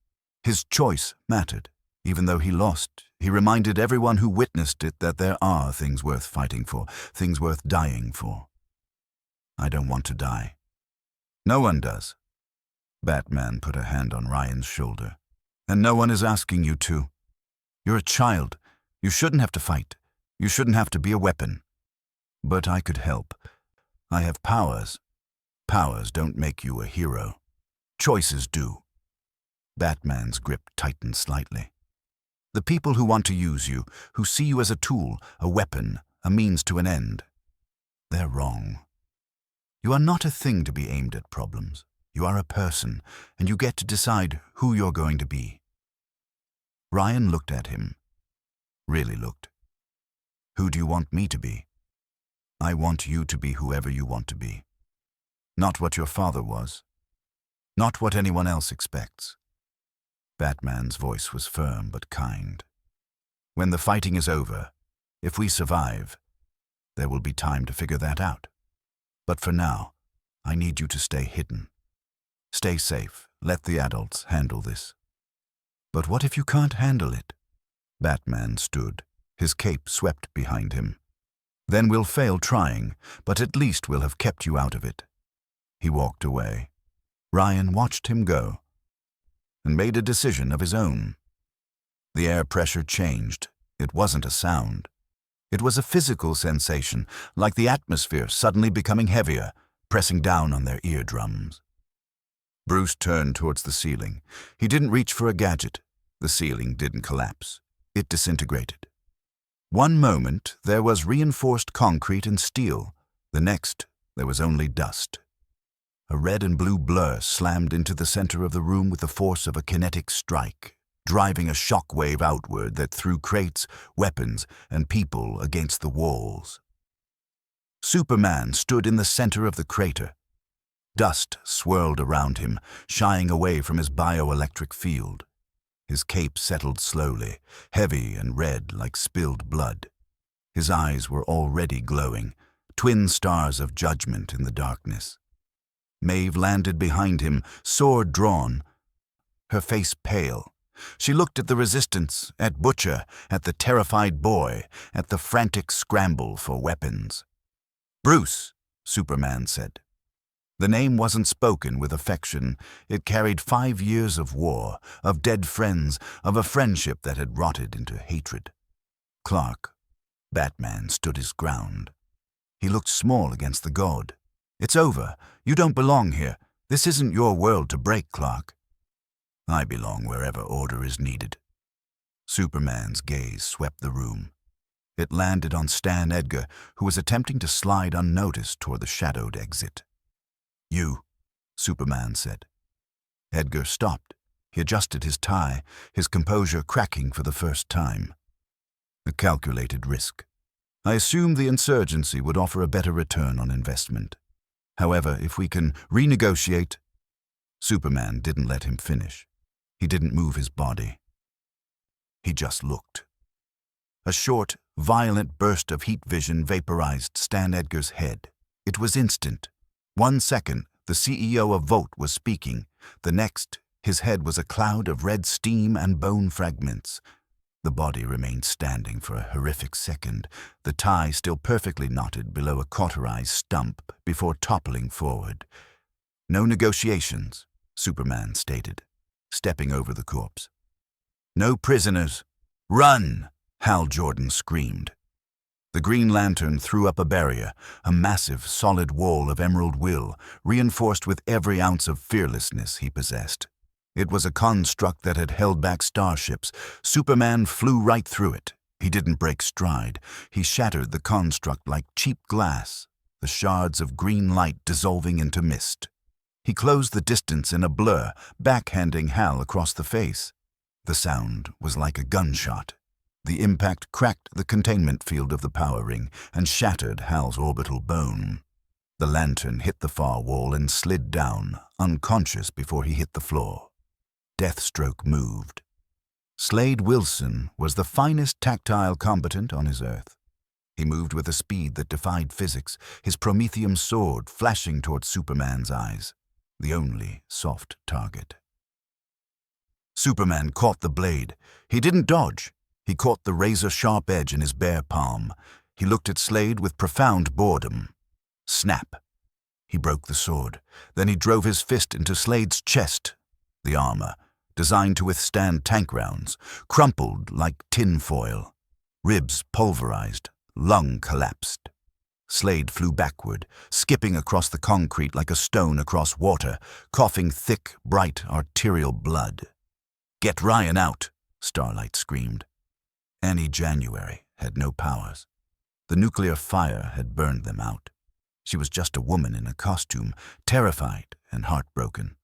His choice mattered. Even though he lost, he reminded everyone who witnessed it that there are things worth fighting for, things worth dying for. I don't want to die. No one does. Batman put a hand on Ryan's shoulder. And no one is asking you to. You're a child. You shouldn't have to fight. You shouldn't have to be a weapon. But I could help. I have powers. Powers don't make you a hero. Choices do. Batman's grip tightened slightly. The people who want to use you, who see you as a tool, a weapon, a means to an end, they're wrong. You are not a thing to be aimed at problems. You are a person, and you get to decide who you're going to be. Ryan looked at him. Really looked. Who do you want me to be? I want you to be whoever you want to be. Not what your father was. Not what anyone else expects. Batman's voice was firm but kind. When the fighting is over, if we survive, there will be time to figure that out. But for now, I need you to stay hidden. Stay safe. Let the adults handle this. But what if you can't handle it? Batman stood, his cape swept behind him. Then we'll fail trying, but at least we'll have kept you out of it. He walked away. Ryan watched him go and made a decision of his own. The air pressure changed. It wasn't a sound. It was a physical sensation, like the atmosphere suddenly becoming heavier, pressing down on their eardrums. Bruce turned towards the ceiling. He didn't reach for a gadget. The ceiling didn't collapse. It disintegrated. One moment, there was reinforced concrete and steel. The next, there was only dust. A red and blue blur slammed into the center of the room with the force of a kinetic strike, driving a shock wave outward that threw crates, weapons, and people against the walls. Superman stood in the center of the crater. Dust swirled around him, shying away from his bioelectric field. His cape settled slowly, heavy and red like spilled blood. His eyes were already glowing, twin stars of judgment in the darkness. Maeve landed behind him, sword drawn, her face pale. She looked at the resistance, at Butcher, at the terrified boy, at the frantic scramble for weapons. "Bruce," Superman said. The name wasn't spoken with affection. It carried 5 years of war, of dead friends, of a friendship that had rotted into hatred. Clark, Batman, stood his ground. He looked small against the god. "It's over. You don't belong here. This isn't your world to break, Clark." "I belong wherever order is needed." Superman's gaze swept the room. It landed on Stan Edgar, who was attempting to slide unnoticed toward the shadowed exit. "You," Superman said. Edgar stopped. He adjusted his tie, his composure cracking for the first time. "A calculated risk. I assumed the Insurgency would offer a better return on investment. However, if we can renegotiate—" Superman didn't let him finish. He didn't move his body. He just looked. A short, violent burst of heat vision vaporized Stan Edgar's head. It was instant. 1 second, the CEO of Vought was speaking. The next, his head was a cloud of red steam and bone fragments. The body remained standing for a horrific second, the tie still perfectly knotted below a cauterized stump before toppling forward. "No negotiations," Superman stated, stepping over the corpse. "No prisoners. Run!" Hal Jordan screamed. The Green Lantern threw up a barrier, a massive, solid wall of emerald will, reinforced with every ounce of fearlessness he possessed. It was a construct that had held back starships. Superman flew right through it. He didn't break stride. He shattered the construct like cheap glass, the shards of green light dissolving into mist. He closed the distance in a blur, backhanding Hal across the face. The sound was like a gunshot. The impact cracked the containment field of the power ring and shattered Hal's orbital bone. The lantern hit the far wall and slid down, unconscious before he hit the floor. Deathstroke moved. Slade Wilson was the finest tactile combatant on his Earth. He moved with a speed that defied physics, his Prometheum sword flashing toward Superman's eyes, the only soft target. Superman caught the blade. He didn't dodge. He caught the razor-sharp edge in his bare palm. He looked at Slade with profound boredom. Snap. He broke the sword. Then he drove his fist into Slade's chest. The armor, designed to withstand tank rounds, crumpled like tin foil. Ribs pulverized, lung collapsed. Slade flew backward, skipping across the concrete like a stone across water, coughing thick, bright, arterial blood. "Get Ryan out," Starlight screamed. Annie January had no powers. The nuclear fire had burned them out. She was just a woman in a costume, terrified and heartbroken.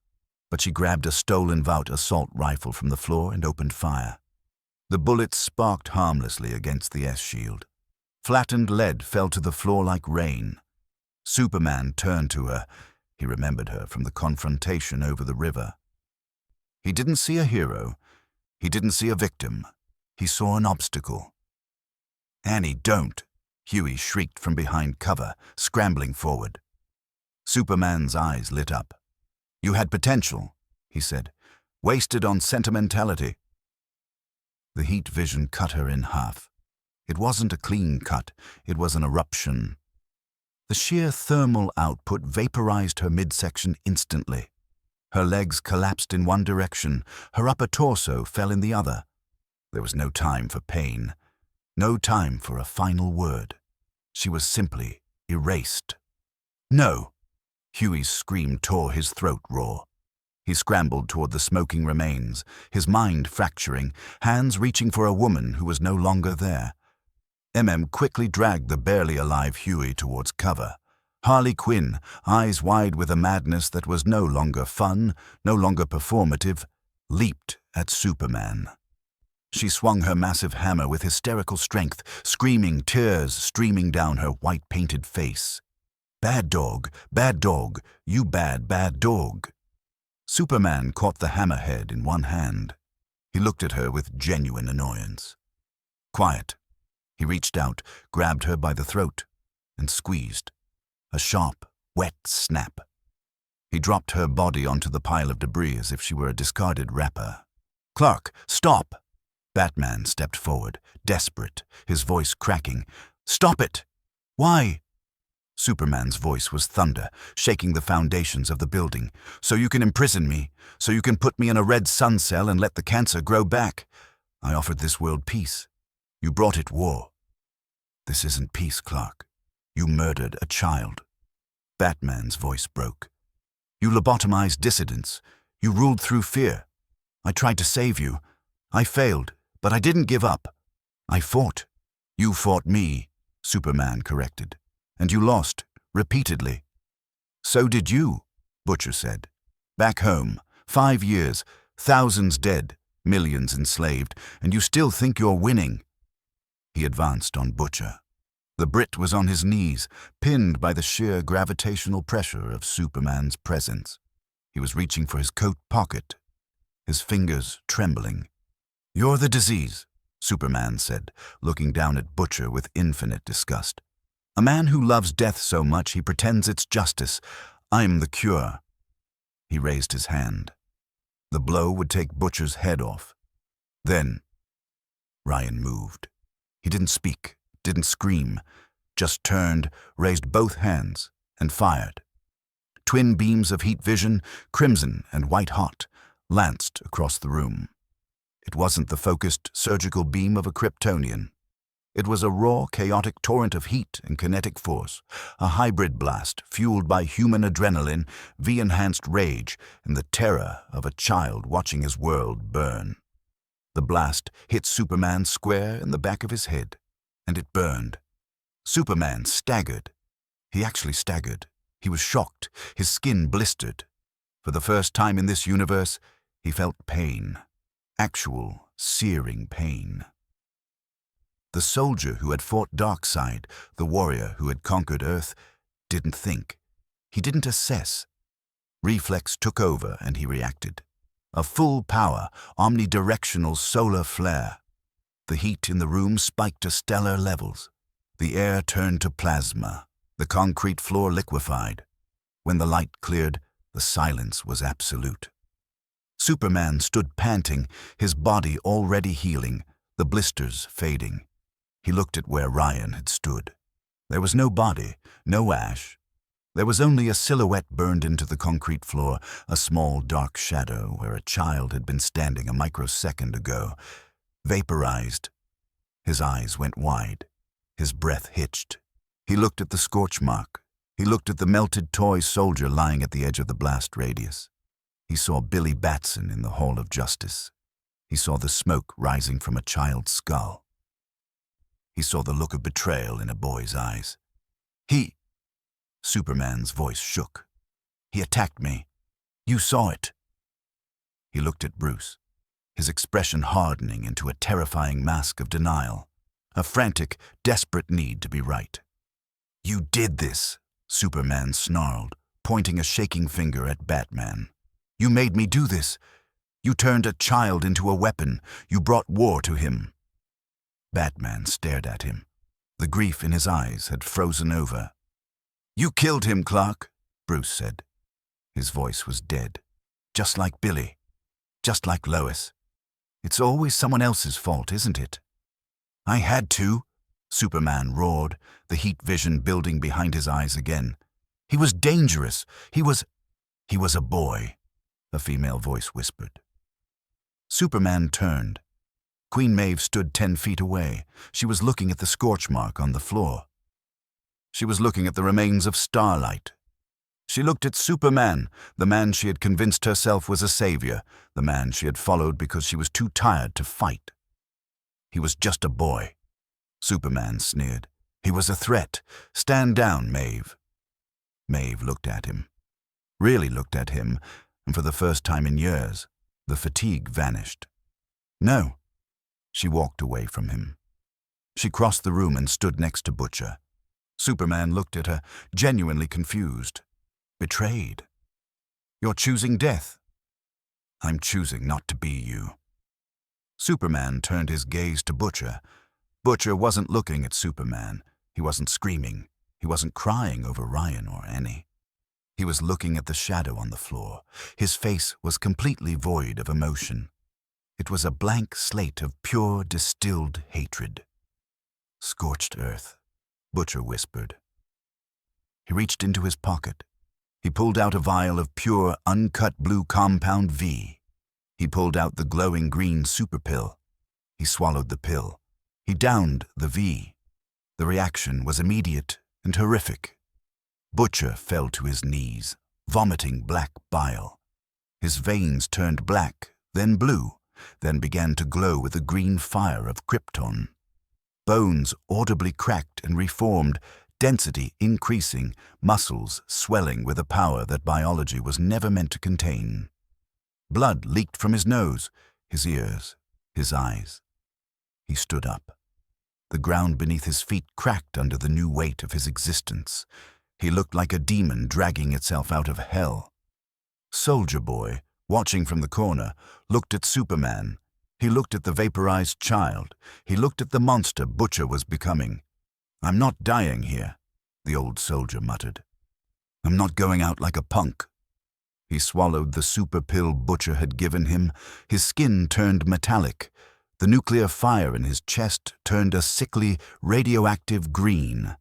But she grabbed a stolen Vought assault rifle from the floor and opened fire. The bullets sparked harmlessly against the S-shield. Flattened lead fell to the floor like rain. Superman turned to her. He remembered her from the confrontation over the river. He didn't see a hero. He didn't see a victim. He saw an obstacle. "Annie, don't!" Huey shrieked from behind cover, scrambling forward. Superman's eyes lit up. "You had potential," he said, "wasted on sentimentality." The heat vision cut her in half. It wasn't a clean cut, it was an eruption. The sheer thermal output vaporized her midsection instantly. Her legs collapsed in one direction, her upper torso fell in the other. There was no time for pain, no time for a final word. She was simply erased. "No!" Huey's scream tore his throat raw. He scrambled toward the smoking remains, his mind fracturing, hands reaching for a woman who was no longer there. Quickly dragged the barely alive Huey towards cover. Harley Quinn, eyes wide with a madness that was no longer fun, no longer performative, leaped at Superman. She swung her massive hammer with hysterical strength, screaming, tears streaming down her white-painted face. Bad dog, you bad, bad dog." Superman caught the hammerhead in one hand. He looked at her with genuine annoyance. Quiet. He reached out, grabbed her by the throat, and squeezed. A sharp, wet snap. He dropped her body onto the pile of debris as if she were a discarded wrapper. "Clark, stop!" Batman stepped forward, desperate, his voice cracking. "Stop it! Why?" Superman's voice was thunder, shaking the foundations of the building. "So you can imprison me, so you can put me in a red sun cell and let the cancer grow back. I offered this world peace. You brought it war. This isn't peace, Clark. You murdered a child." Batman's voice broke. "You lobotomized dissidents. You ruled through fear. I tried to save you. I failed, but I didn't give up. I fought." "You fought me," Superman corrected. "And you lost, repeatedly." "So did you," Butcher said. "Back home, 5 years, thousands dead, millions enslaved, and you still think you're winning." He advanced on Butcher. The Brit was on his knees, pinned by the sheer gravitational pressure of Superman's presence. He was reaching for his coat pocket, his fingers trembling. "You're the disease," Superman said, looking down at Butcher with infinite disgust. "A man who loves death so much he pretends it's justice. I'm the cure." He raised his hand. The blow would take Butcher's head off. Then, Ryan moved. He didn't speak, didn't scream, just turned, raised both hands, and fired. Twin beams of heat vision, crimson and white-hot, lanced across the room. It wasn't the focused, surgical beam of a Kryptonian. It was a raw, chaotic torrent of heat and kinetic force, a hybrid blast fueled by human adrenaline, V-enhanced rage, and the terror of a child watching his world burn. The blast hit Superman square in the back of his head, and it burned. Superman staggered. He actually staggered. He was shocked, his skin blistered. For the first time in this universe, he felt pain. Actual, searing pain. The soldier who had fought Darkseid, the warrior who had conquered Earth, didn't think. He didn't assess. Reflex took over and he reacted. A full-power, omnidirectional solar flare. The heat in the room spiked to stellar levels. The air turned to plasma. The concrete floor liquefied. When the light cleared, the silence was absolute. Superman stood panting, his body already healing, the blisters fading. He looked at where Ryan had stood. There was no body, no ash. There was only a silhouette burned into the concrete floor, a small dark shadow where a child had been standing a microsecond ago. Vaporized. His eyes went wide. His breath hitched. He looked at the scorch mark. He looked at the melted toy soldier lying at the edge of the blast radius. He saw Billy Batson in the Hall of Justice. He saw the smoke rising from a child's skull. He saw the look of betrayal in a boy's eyes. Superman's voice shook. "He attacked me. You saw it." He looked at Bruce, his expression hardening into a terrifying mask of denial, a frantic, desperate need to be right. "You did this," Superman snarled, pointing a shaking finger at Batman. "You made me do this. You turned a child into a weapon. You brought war to him." Batman stared at him. The grief in his eyes had frozen over. "You killed him, Clark," Bruce said. His voice was dead. "Just like Billy. Just like Lois. It's always someone else's fault, isn't it?" "I had to," Superman roared, the heat vision building behind his eyes again. "He was dangerous. He was a boy," a female voice whispered. Superman turned. Queen Maeve stood 10 feet away. She was looking at the scorch mark on the floor. She was looking at the remains of Starlight. She looked at Superman, the man she had convinced herself was a savior, the man she had followed because she was too tired to fight. He was just a boy. Superman sneered. He was a threat. "Stand down, Maeve." Maeve looked at him. Really looked at him, and for the first time in years, the fatigue vanished. "No." She walked away from him. She crossed the room and stood next to Butcher. Superman looked at her, genuinely confused. "Betrayed. You're choosing death." "I'm choosing not to be you." Superman turned his gaze to Butcher. Butcher wasn't looking at Superman. He wasn't screaming. He wasn't crying over Ryan or Annie. He was looking at the shadow on the floor. His face was completely void of emotion. It was a blank slate of pure, distilled hatred. "Scorched earth," Butcher whispered. He reached into his pocket. He pulled out a vial of pure, uncut blue compound V. He pulled out the glowing green super pill. He swallowed the pill. He downed the V. The reaction was immediate and horrific. Butcher fell to his knees, vomiting black bile. His veins turned black, then blue, then began to glow with the green fire of Krypton. Bones audibly cracked and reformed, density increasing, muscles swelling with a power that biology was never meant to contain. Blood leaked from his nose, his ears, his eyes. He stood up. The ground beneath his feet cracked under the new weight of his existence. He looked like a demon dragging itself out of hell. Soldier Boy, watching from the corner, looked at Superman. He looked at the vaporized child. He looked at the monster Butcher was becoming. "I'm not dying here," the old soldier muttered. "I'm not going out like a punk." He swallowed the super pill Butcher had given him. His skin turned metallic. The nuclear fire in his chest turned a sickly, radioactive green.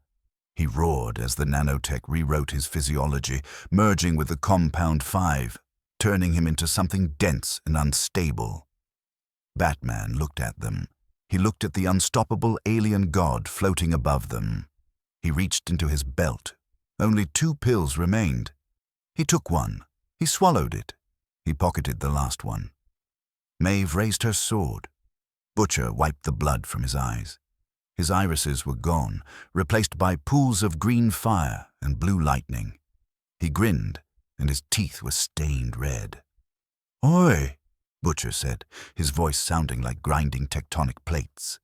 He roared as the nanotech rewrote his physiology, merging with the compound 5, turning him into something dense and unstable. Batman looked at them. He looked at the unstoppable alien god floating above them. He reached into his belt. Only 2 pills remained. He took one. He swallowed it. He pocketed the last one. Maeve raised her sword. Butcher wiped the blood from his eyes. His irises were gone, replaced by pools of green fire and blue lightning. He grinned, and his teeth were stained red. "Oi," Butcher said, his voice sounding like grinding tectonic plates.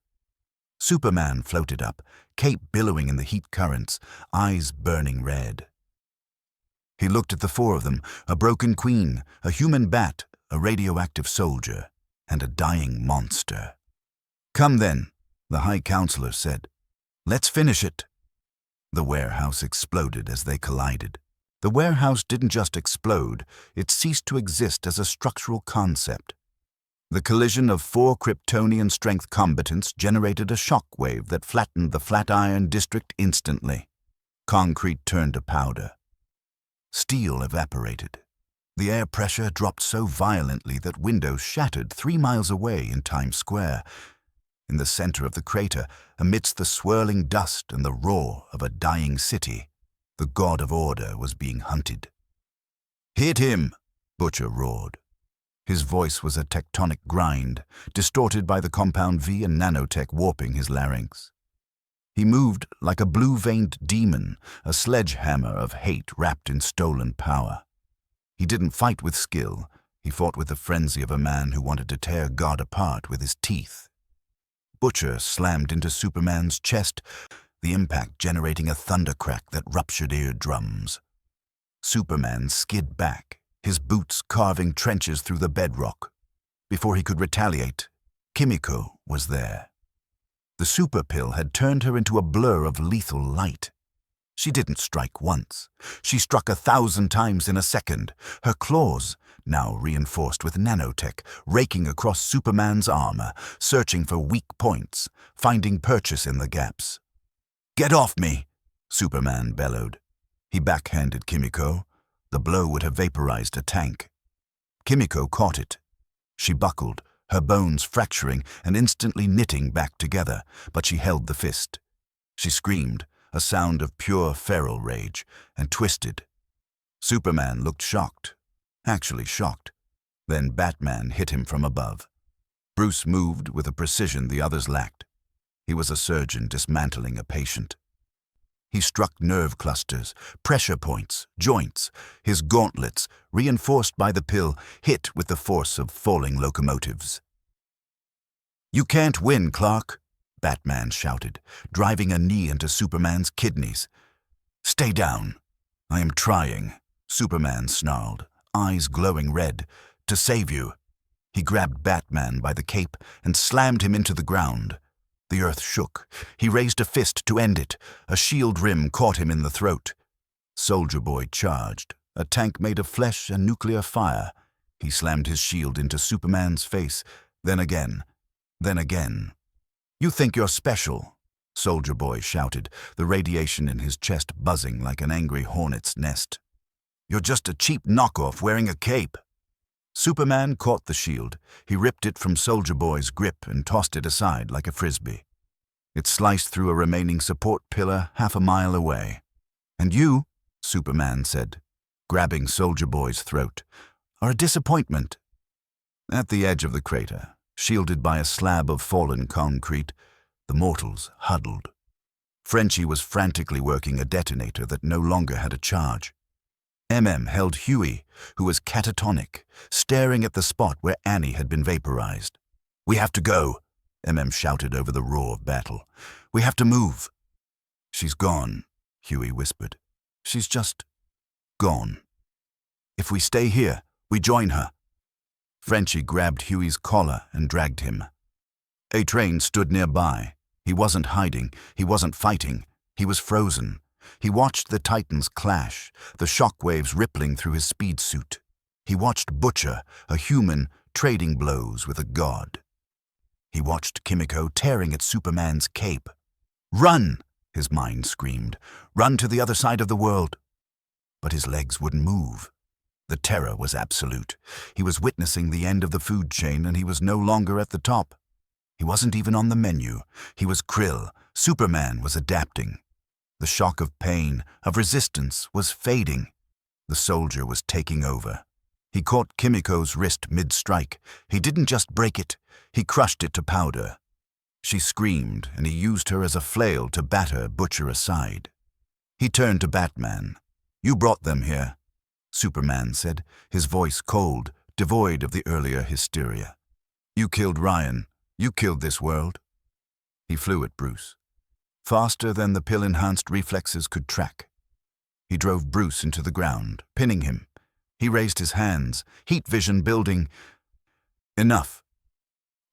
Superman floated up, cape billowing in the heat currents, eyes burning red. He looked at the 4 of them, a broken queen, a human bat, a radioactive soldier, and a dying monster. "Come then," the High Counselor said. "Let's finish it." The warehouse exploded as they collided. The warehouse didn't just explode, it ceased to exist as a structural concept. The collision of 4 Kryptonian strength combatants generated a shock wave that flattened the Flatiron district instantly. Concrete turned to powder. Steel evaporated. The air pressure dropped so violently that windows shattered 3 miles away in Times Square. In the center of the crater, amidst the swirling dust and the roar of a dying city, the god of order was being hunted. "Hit him!" Butcher roared. His voice was a tectonic grind, distorted by the compound V and nanotech warping his larynx. He moved like a blue-veined demon, a sledgehammer of hate wrapped in stolen power. He didn't fight with skill. He fought with the frenzy of a man who wanted to tear God apart with his teeth. Butcher slammed into Superman's chest, the impact generating a thundercrack that ruptured eardrums. Superman skid back, his boots carving trenches through the bedrock. Before he could retaliate, Kimiko was there. The super pill had turned her into a blur of lethal light. She didn't strike once. She struck 1,000 times in a second, her claws, now reinforced with nanotech, raking across Superman's armor, searching for weak points, finding purchase in the gaps. "Get off me!" Superman bellowed. He backhanded Kimiko. The blow would have vaporized a tank. Kimiko caught it. She buckled, her bones fracturing and instantly knitting back together, but she held the fist. She screamed, a sound of pure feral rage, and twisted. Superman looked shocked, actually shocked. Then Batman hit him from above. Bruce moved with a precision the others lacked. He was a surgeon dismantling a patient. He struck nerve clusters, pressure points, joints. His gauntlets, reinforced by the pill, hit with the force of falling locomotives. "You can't win, Clark," Batman shouted, driving a knee into Superman's kidneys. "Stay down." "I am trying," Superman snarled, eyes glowing red. "To save you." He grabbed Batman by the cape and slammed him into the ground. The earth shook. He raised a fist to end it. A shield rim caught him in the throat. Soldier Boy charged, a tank made of flesh and nuclear fire. He slammed his shield into Superman's face, then again, then again. "You think you're special," Soldier Boy shouted, the radiation in his chest buzzing like an angry hornet's nest. "You're just a cheap knockoff wearing a cape." Superman caught the shield. He ripped it from Soldier Boy's grip and tossed it aside like a frisbee. It sliced through a remaining support pillar half a mile away. "And you," Superman said, grabbing Soldier Boy's throat, "are a disappointment." At the edge of the crater, shielded by a slab of fallen concrete, the mortals huddled. Frenchie was frantically working a detonator that no longer had a charge. Held Huey, who was catatonic, staring at the spot where Annie had been vaporized. "We have to go," shouted over the roar of battle. "We have to move." "She's gone," Huey whispered. "She's just gone. If we stay here, we join her." Frenchie grabbed Huey's collar and dragged him. A train stood nearby. He wasn't hiding. He wasn't fighting. He was frozen. He watched the Titans clash, the shockwaves rippling through his speed suit. He watched Butcher, a human, trading blows with a god. He watched Kimiko tearing at Superman's cape. "Run!" his mind screamed. "Run to the other side of the world." But his legs wouldn't move. The terror was absolute. He was witnessing the end of the food chain, and he was no longer at the top. He wasn't even on the menu. He was Krill. Superman was adapting. The shock of pain, of resistance, was fading. The soldier was taking over. He caught Kimiko's wrist mid-strike. He didn't just break it, he crushed it to powder. She screamed, and he used her as a flail to batter Butcher aside. He turned to Batman. "You brought them here," Superman said, his voice cold, devoid of the earlier hysteria. "You killed Ryan. You killed this world." He flew at Bruce, faster than the pill-enhanced reflexes could track. He drove Bruce into the ground, pinning him. He raised his hands, heat vision building. "Enough."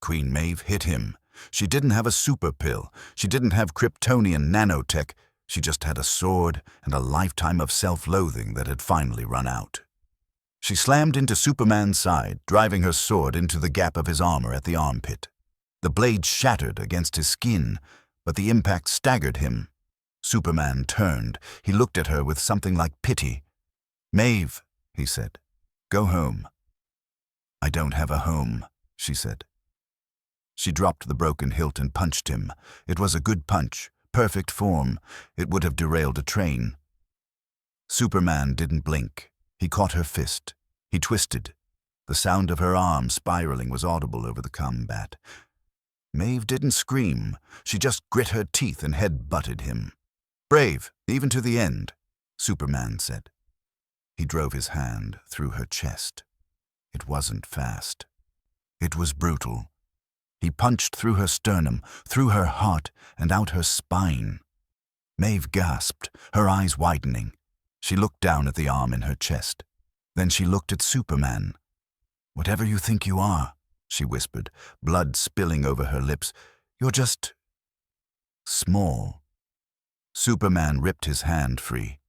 Queen Maeve hit him. She didn't have a super pill. She didn't have Kryptonian nanotech. She just had a sword and a lifetime of self-loathing that had finally run out. She slammed into Superman's side, driving her sword into the gap of his armor at the armpit. The blade shattered against his skin, but the impact staggered him. Superman turned. He looked at her with something like pity. "Maeve," he said, "go home." "I don't have a home," she said. She dropped the broken hilt and punched him. It was a good punch, perfect form. It would have derailed a train. Superman didn't blink. He caught her fist. He twisted. The sound of her arm spiraling was audible over the combat. Maeve didn't scream. She just grit her teeth and head-butted him. "Brave, even to the end," Superman said. He drove his hand through her chest. It wasn't fast. It was brutal. He punched through her sternum, through her heart, and out her spine. Maeve gasped, her eyes widening. She looked down at the arm in her chest. Then she looked at Superman. "Whatever you think you are," she whispered, blood spilling over her lips, "you're just small." Superman ripped his hand free.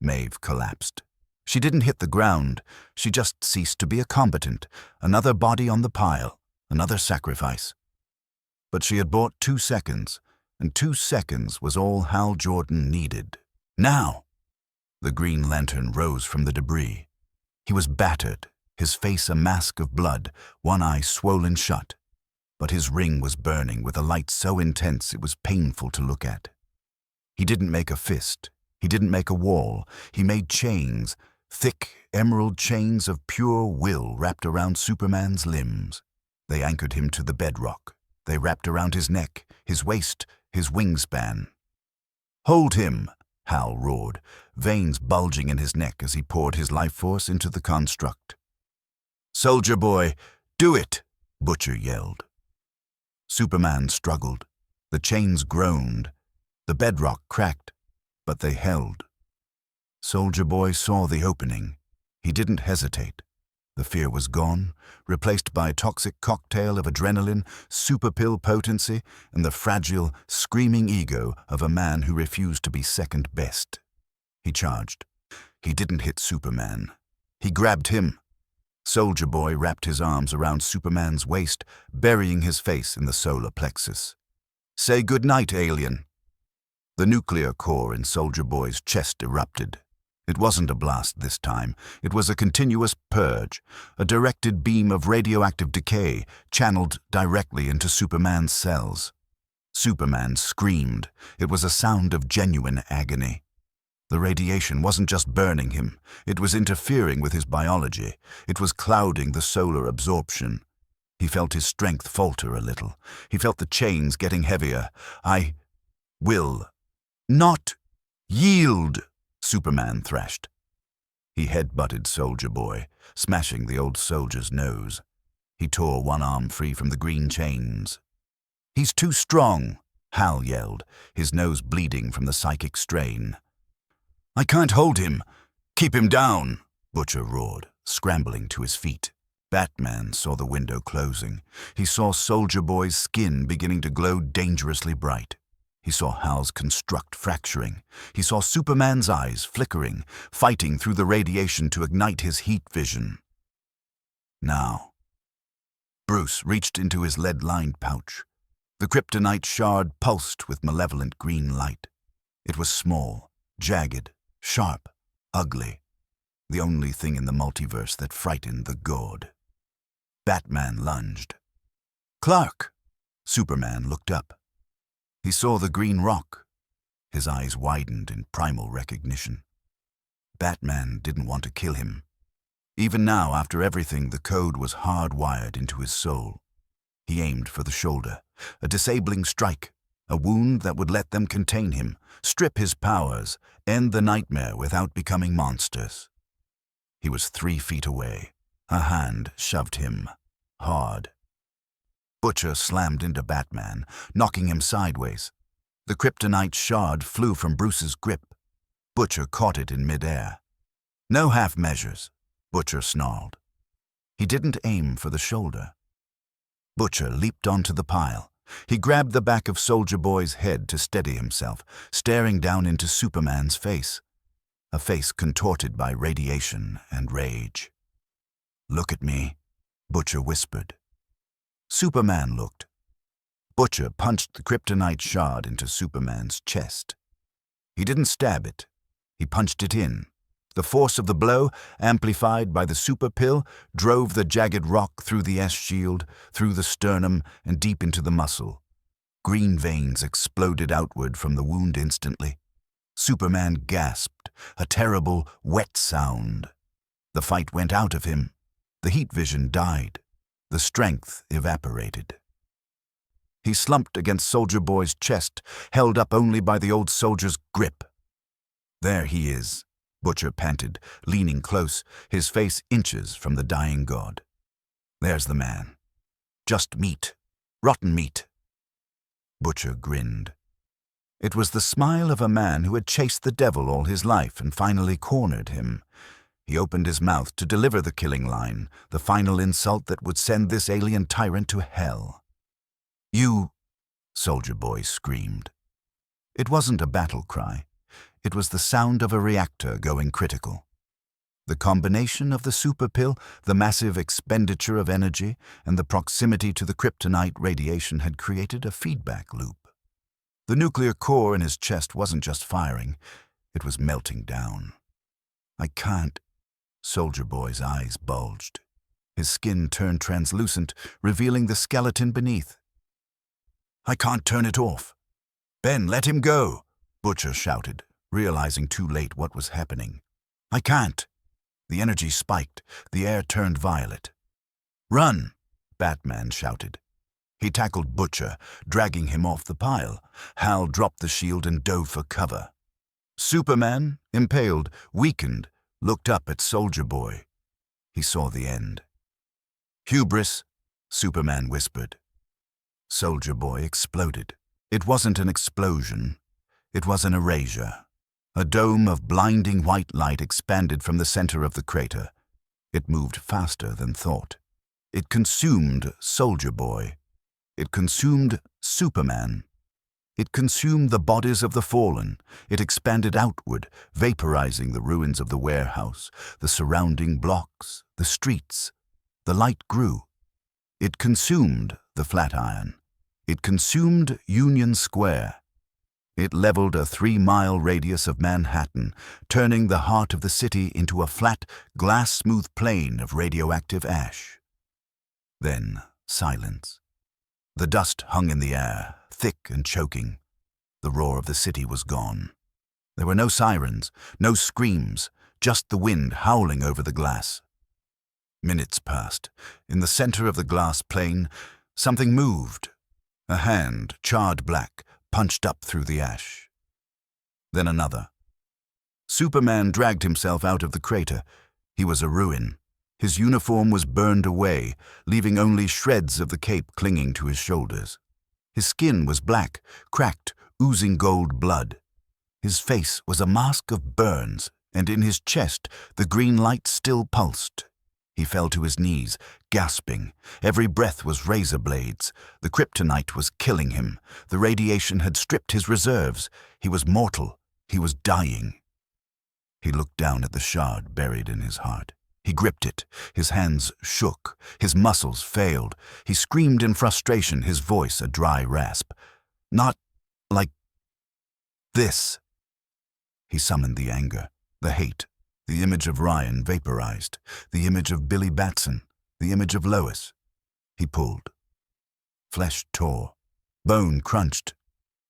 Maeve collapsed. She didn't hit the ground. She just ceased to be a combatant, another body on the pile, another sacrifice. But she had bought 2 seconds, and 2 seconds was all Hal Jordan needed. Now! The Green Lantern rose from the debris. He was battered, his face a mask of blood, one eye swollen shut. But his ring was burning with a light so intense it was painful to look at. He didn't make a fist. He didn't make a wall. He made chains, thick emerald chains of pure will wrapped around Superman's limbs. They anchored him to the bedrock. They wrapped around his neck, his waist, his wingspan. "Hold him!" Hal roared, veins bulging in his neck as he poured his life force into the construct. "Soldier Boy, do it!" Butcher yelled. Superman struggled. The chains groaned. The bedrock cracked, but they held. Soldier Boy saw the opening. He didn't hesitate. The fear was gone, replaced by a toxic cocktail of adrenaline, super pill potency, and the fragile, screaming ego of a man who refused to be second best. He charged. He didn't hit Superman. He grabbed him. Soldier Boy wrapped his arms around Superman's waist, burying his face in the solar plexus. "Say goodnight, alien." The nuclear core in Soldier Boy's chest erupted. It wasn't a blast this time. It was a continuous purge, a directed beam of radioactive decay channeled directly into Superman's cells. Superman screamed. It was a sound of genuine agony. The radiation wasn't just burning him. It was interfering with his biology. It was clouding the solar absorption. He felt his strength falter a little. He felt the chains getting heavier. "I will not yield," Superman thrashed. He headbutted Soldier Boy, smashing the old soldier's nose. He tore one arm free from the green chains. "He's too strong," Hal yelled, his nose bleeding from the psychic strain. "I can't hold him. Keep him down," Butcher roared, scrambling to his feet. Batman saw the window closing. He saw Soldier Boy's skin beginning to glow dangerously bright. He saw Hal's construct fracturing. He saw Superman's eyes flickering, fighting through the radiation to ignite his heat vision. Now. Bruce reached into his lead-lined pouch. The kryptonite shard pulsed with malevolent green light. It was small, jagged, sharp, ugly. The only thing in the multiverse that frightened the god. Batman lunged. "Clark!" Superman looked up. He saw the green rock. His eyes widened in primal recognition. Batman didn't want to kill him. Even now, after everything, the code was hardwired into his soul. He aimed for the shoulder, a disabling strike, a wound that would let them contain him, strip his powers, end the nightmare without becoming monsters. He was 3 feet away. A hand shoved him, hard. Butcher slammed into Batman, knocking him sideways. The kryptonite shard flew from Bruce's grip. Butcher caught it in midair. "No half measures," Butcher snarled. He didn't aim for the shoulder. Butcher leaped onto the pile. He grabbed the back of Soldier Boy's head to steady himself, staring down into Superman's face. A face contorted by radiation and rage. "Look at me," Butcher whispered. Superman looked. Butcher punched the kryptonite shard into Superman's chest. He didn't stab it. He punched it in. The force of the blow, amplified by the super pill, drove the jagged rock through the S-shield, through the sternum, and deep into the muscle. Green veins exploded outward from the wound instantly. Superman gasped, a terrible, wet sound. The fight went out of him. The heat vision died. The strength evaporated. He slumped against Soldier Boy's chest, held up only by the old soldier's grip. "There he is," Butcher panted, leaning close, his face inches from the dying god. "There's the man. Just meat. Rotten meat." Butcher grinned. It was the smile of a man who had chased the devil all his life and finally cornered him. He opened his mouth to deliver the killing line, the final insult that would send this alien tyrant to hell. "You," Soldier Boy screamed. It wasn't a battle cry. It was the sound of a reactor going critical. The combination of the super pill, the massive expenditure of energy, and the proximity to the kryptonite radiation had created a feedback loop. The nuclear core in his chest wasn't just firing, it was melting down. "I can't." Soldier Boy's eyes bulged. His skin turned translucent, revealing the skeleton beneath. "I can't turn it off." "Ben, let him go," Butcher shouted, realizing too late what was happening. "I can't." The energy spiked. The air turned violet. "Run," Batman shouted. He tackled Butcher, dragging him off the pile. Hal dropped the shield and dove for cover. Superman, impaled, weakened, looked up at Soldier Boy. He saw the end. "Hubris," Superman whispered. Soldier Boy exploded. It wasn't an explosion. It was an erasure. A dome of blinding white light expanded from the center of the crater. It moved faster than thought. It consumed Soldier Boy. It consumed Superman. It consumed the bodies of the fallen. It expanded outward, vaporizing the ruins of the warehouse, the surrounding blocks, the streets. The light grew. It consumed the Flatiron. It consumed Union Square. It leveled a 3-mile radius of Manhattan, turning the heart of the city into a flat, glass-smooth plain of radioactive ash. Then silence. The dust hung in the air, thick and choking. The roar of the city was gone. There were no sirens, no screams, just the wind howling over the glass. Minutes passed. In the center of the glass plane, something moved. A hand, charred black, punched up through the ash. Then another. Superman dragged himself out of the crater. He was a ruin. His uniform was burned away, leaving only shreds of the cape clinging to his shoulders. His skin was black, cracked, oozing gold blood. His face was a mask of burns, and in his chest the green light still pulsed. He fell to his knees, gasping. Every breath was razor blades. The kryptonite was killing him. The radiation had stripped his reserves. He was mortal. He was dying. He looked down at the shard buried in his heart. He gripped it. His hands shook. His muscles failed. He screamed in frustration, his voice a dry rasp. Not like this. He summoned the anger, the hate. The image of Ryan vaporized. The image of Billy Batson. The image of Lois. He pulled. Flesh tore. Bone crunched.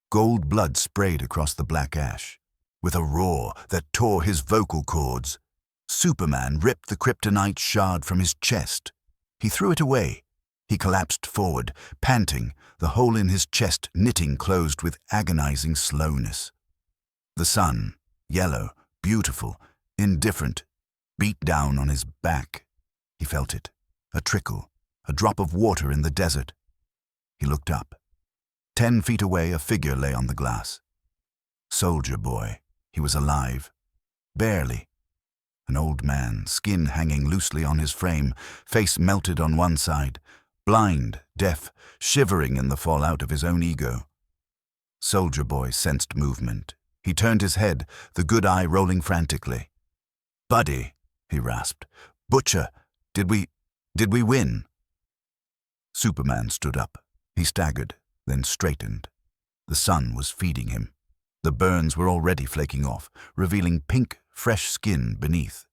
Gold blood sprayed across the black ash. With a roar that tore his vocal cords, Superman ripped the kryptonite shard from his chest. He threw it away. He collapsed forward, panting, the hole in his chest knitting closed with agonizing slowness. The sun, yellow, beautiful, indifferent, beat down on his back. He felt it, a trickle, a drop of water in the desert. He looked up. 10 feet away, a figure lay on the glass. Soldier Boy. He was alive. Barely. An old man, skin hanging loosely on his frame, face melted on one side, blind, deaf, shivering in the fallout of his own ego. Soldier Boy sensed movement. He turned his head, the good eye rolling frantically. "Buddy," he rasped. "Butcher, did we win?" Superman stood up. He staggered, then straightened. The sun was feeding him. The burns were already flaking off, revealing pink, fresh skin beneath.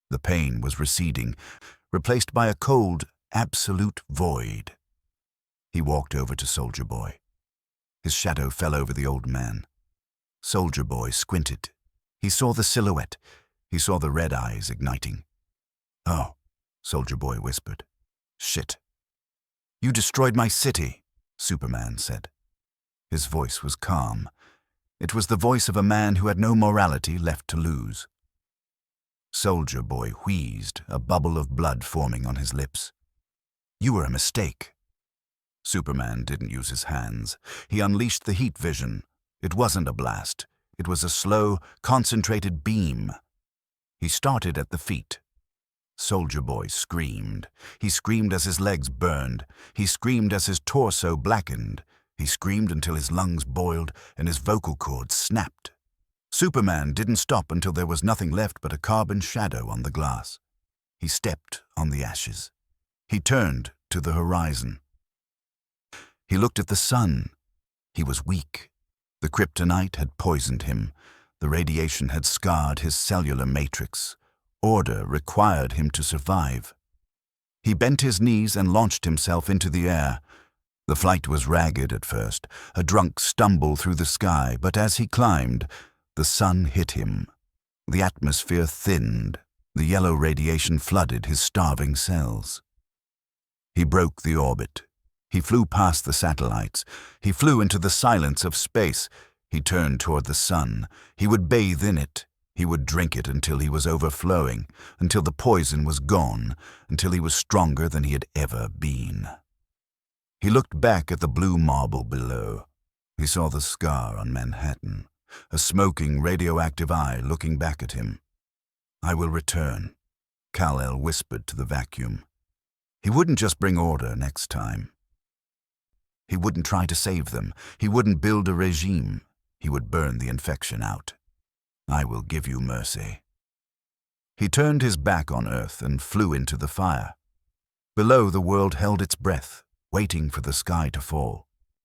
The pain was receding, replaced by a cold, absolute void. He walked over to Soldier Boy. His shadow fell over the old man. Soldier Boy squinted. He saw the silhouette. He saw the red eyes igniting. "Oh," Soldier Boy whispered. "Shit." "You destroyed my city," Superman said. His voice was calm. It was the voice of a man who had no morality left to lose. Soldier Boy wheezed, a bubble of blood forming on his lips. "You were a mistake." Superman didn't use his hands. He unleashed the heat vision. It wasn't a blast. It was a slow, concentrated beam. He started at the feet. Soldier Boy screamed. He screamed as his legs burned. He screamed as his torso blackened. He screamed until his lungs boiled and his vocal cords snapped. Superman didn't stop until there was nothing left but a carbon shadow on the glass. He stepped on the ashes. He turned to the horizon. He looked at the sun. He was weak. The kryptonite had poisoned him. The radiation had scarred his cellular matrix. Order required him to survive. He bent his knees and launched himself into the air. The flight was ragged at first, a drunk stumble through the sky, but as he climbed, the sun hit him. The atmosphere thinned. The yellow radiation flooded his starving cells. He broke the orbit. He flew past the satellites. He flew into the silence of space. He turned toward the sun. He would bathe in it. He would drink it until he was overflowing, until the poison was gone, until he was stronger than he had ever been. He looked back at the blue marble below. He saw the scar on Manhattan, a smoking radioactive eye looking back at him. "I will return. Kal-El whispered to the vacuum. He wouldn't just bring order next time. He wouldn't try to save them. He wouldn't build a regime. He would burn the infection out. I will give you mercy. He turned his back on Earth and flew into the fire. Below, the world held its breath, waiting for the sky to fall.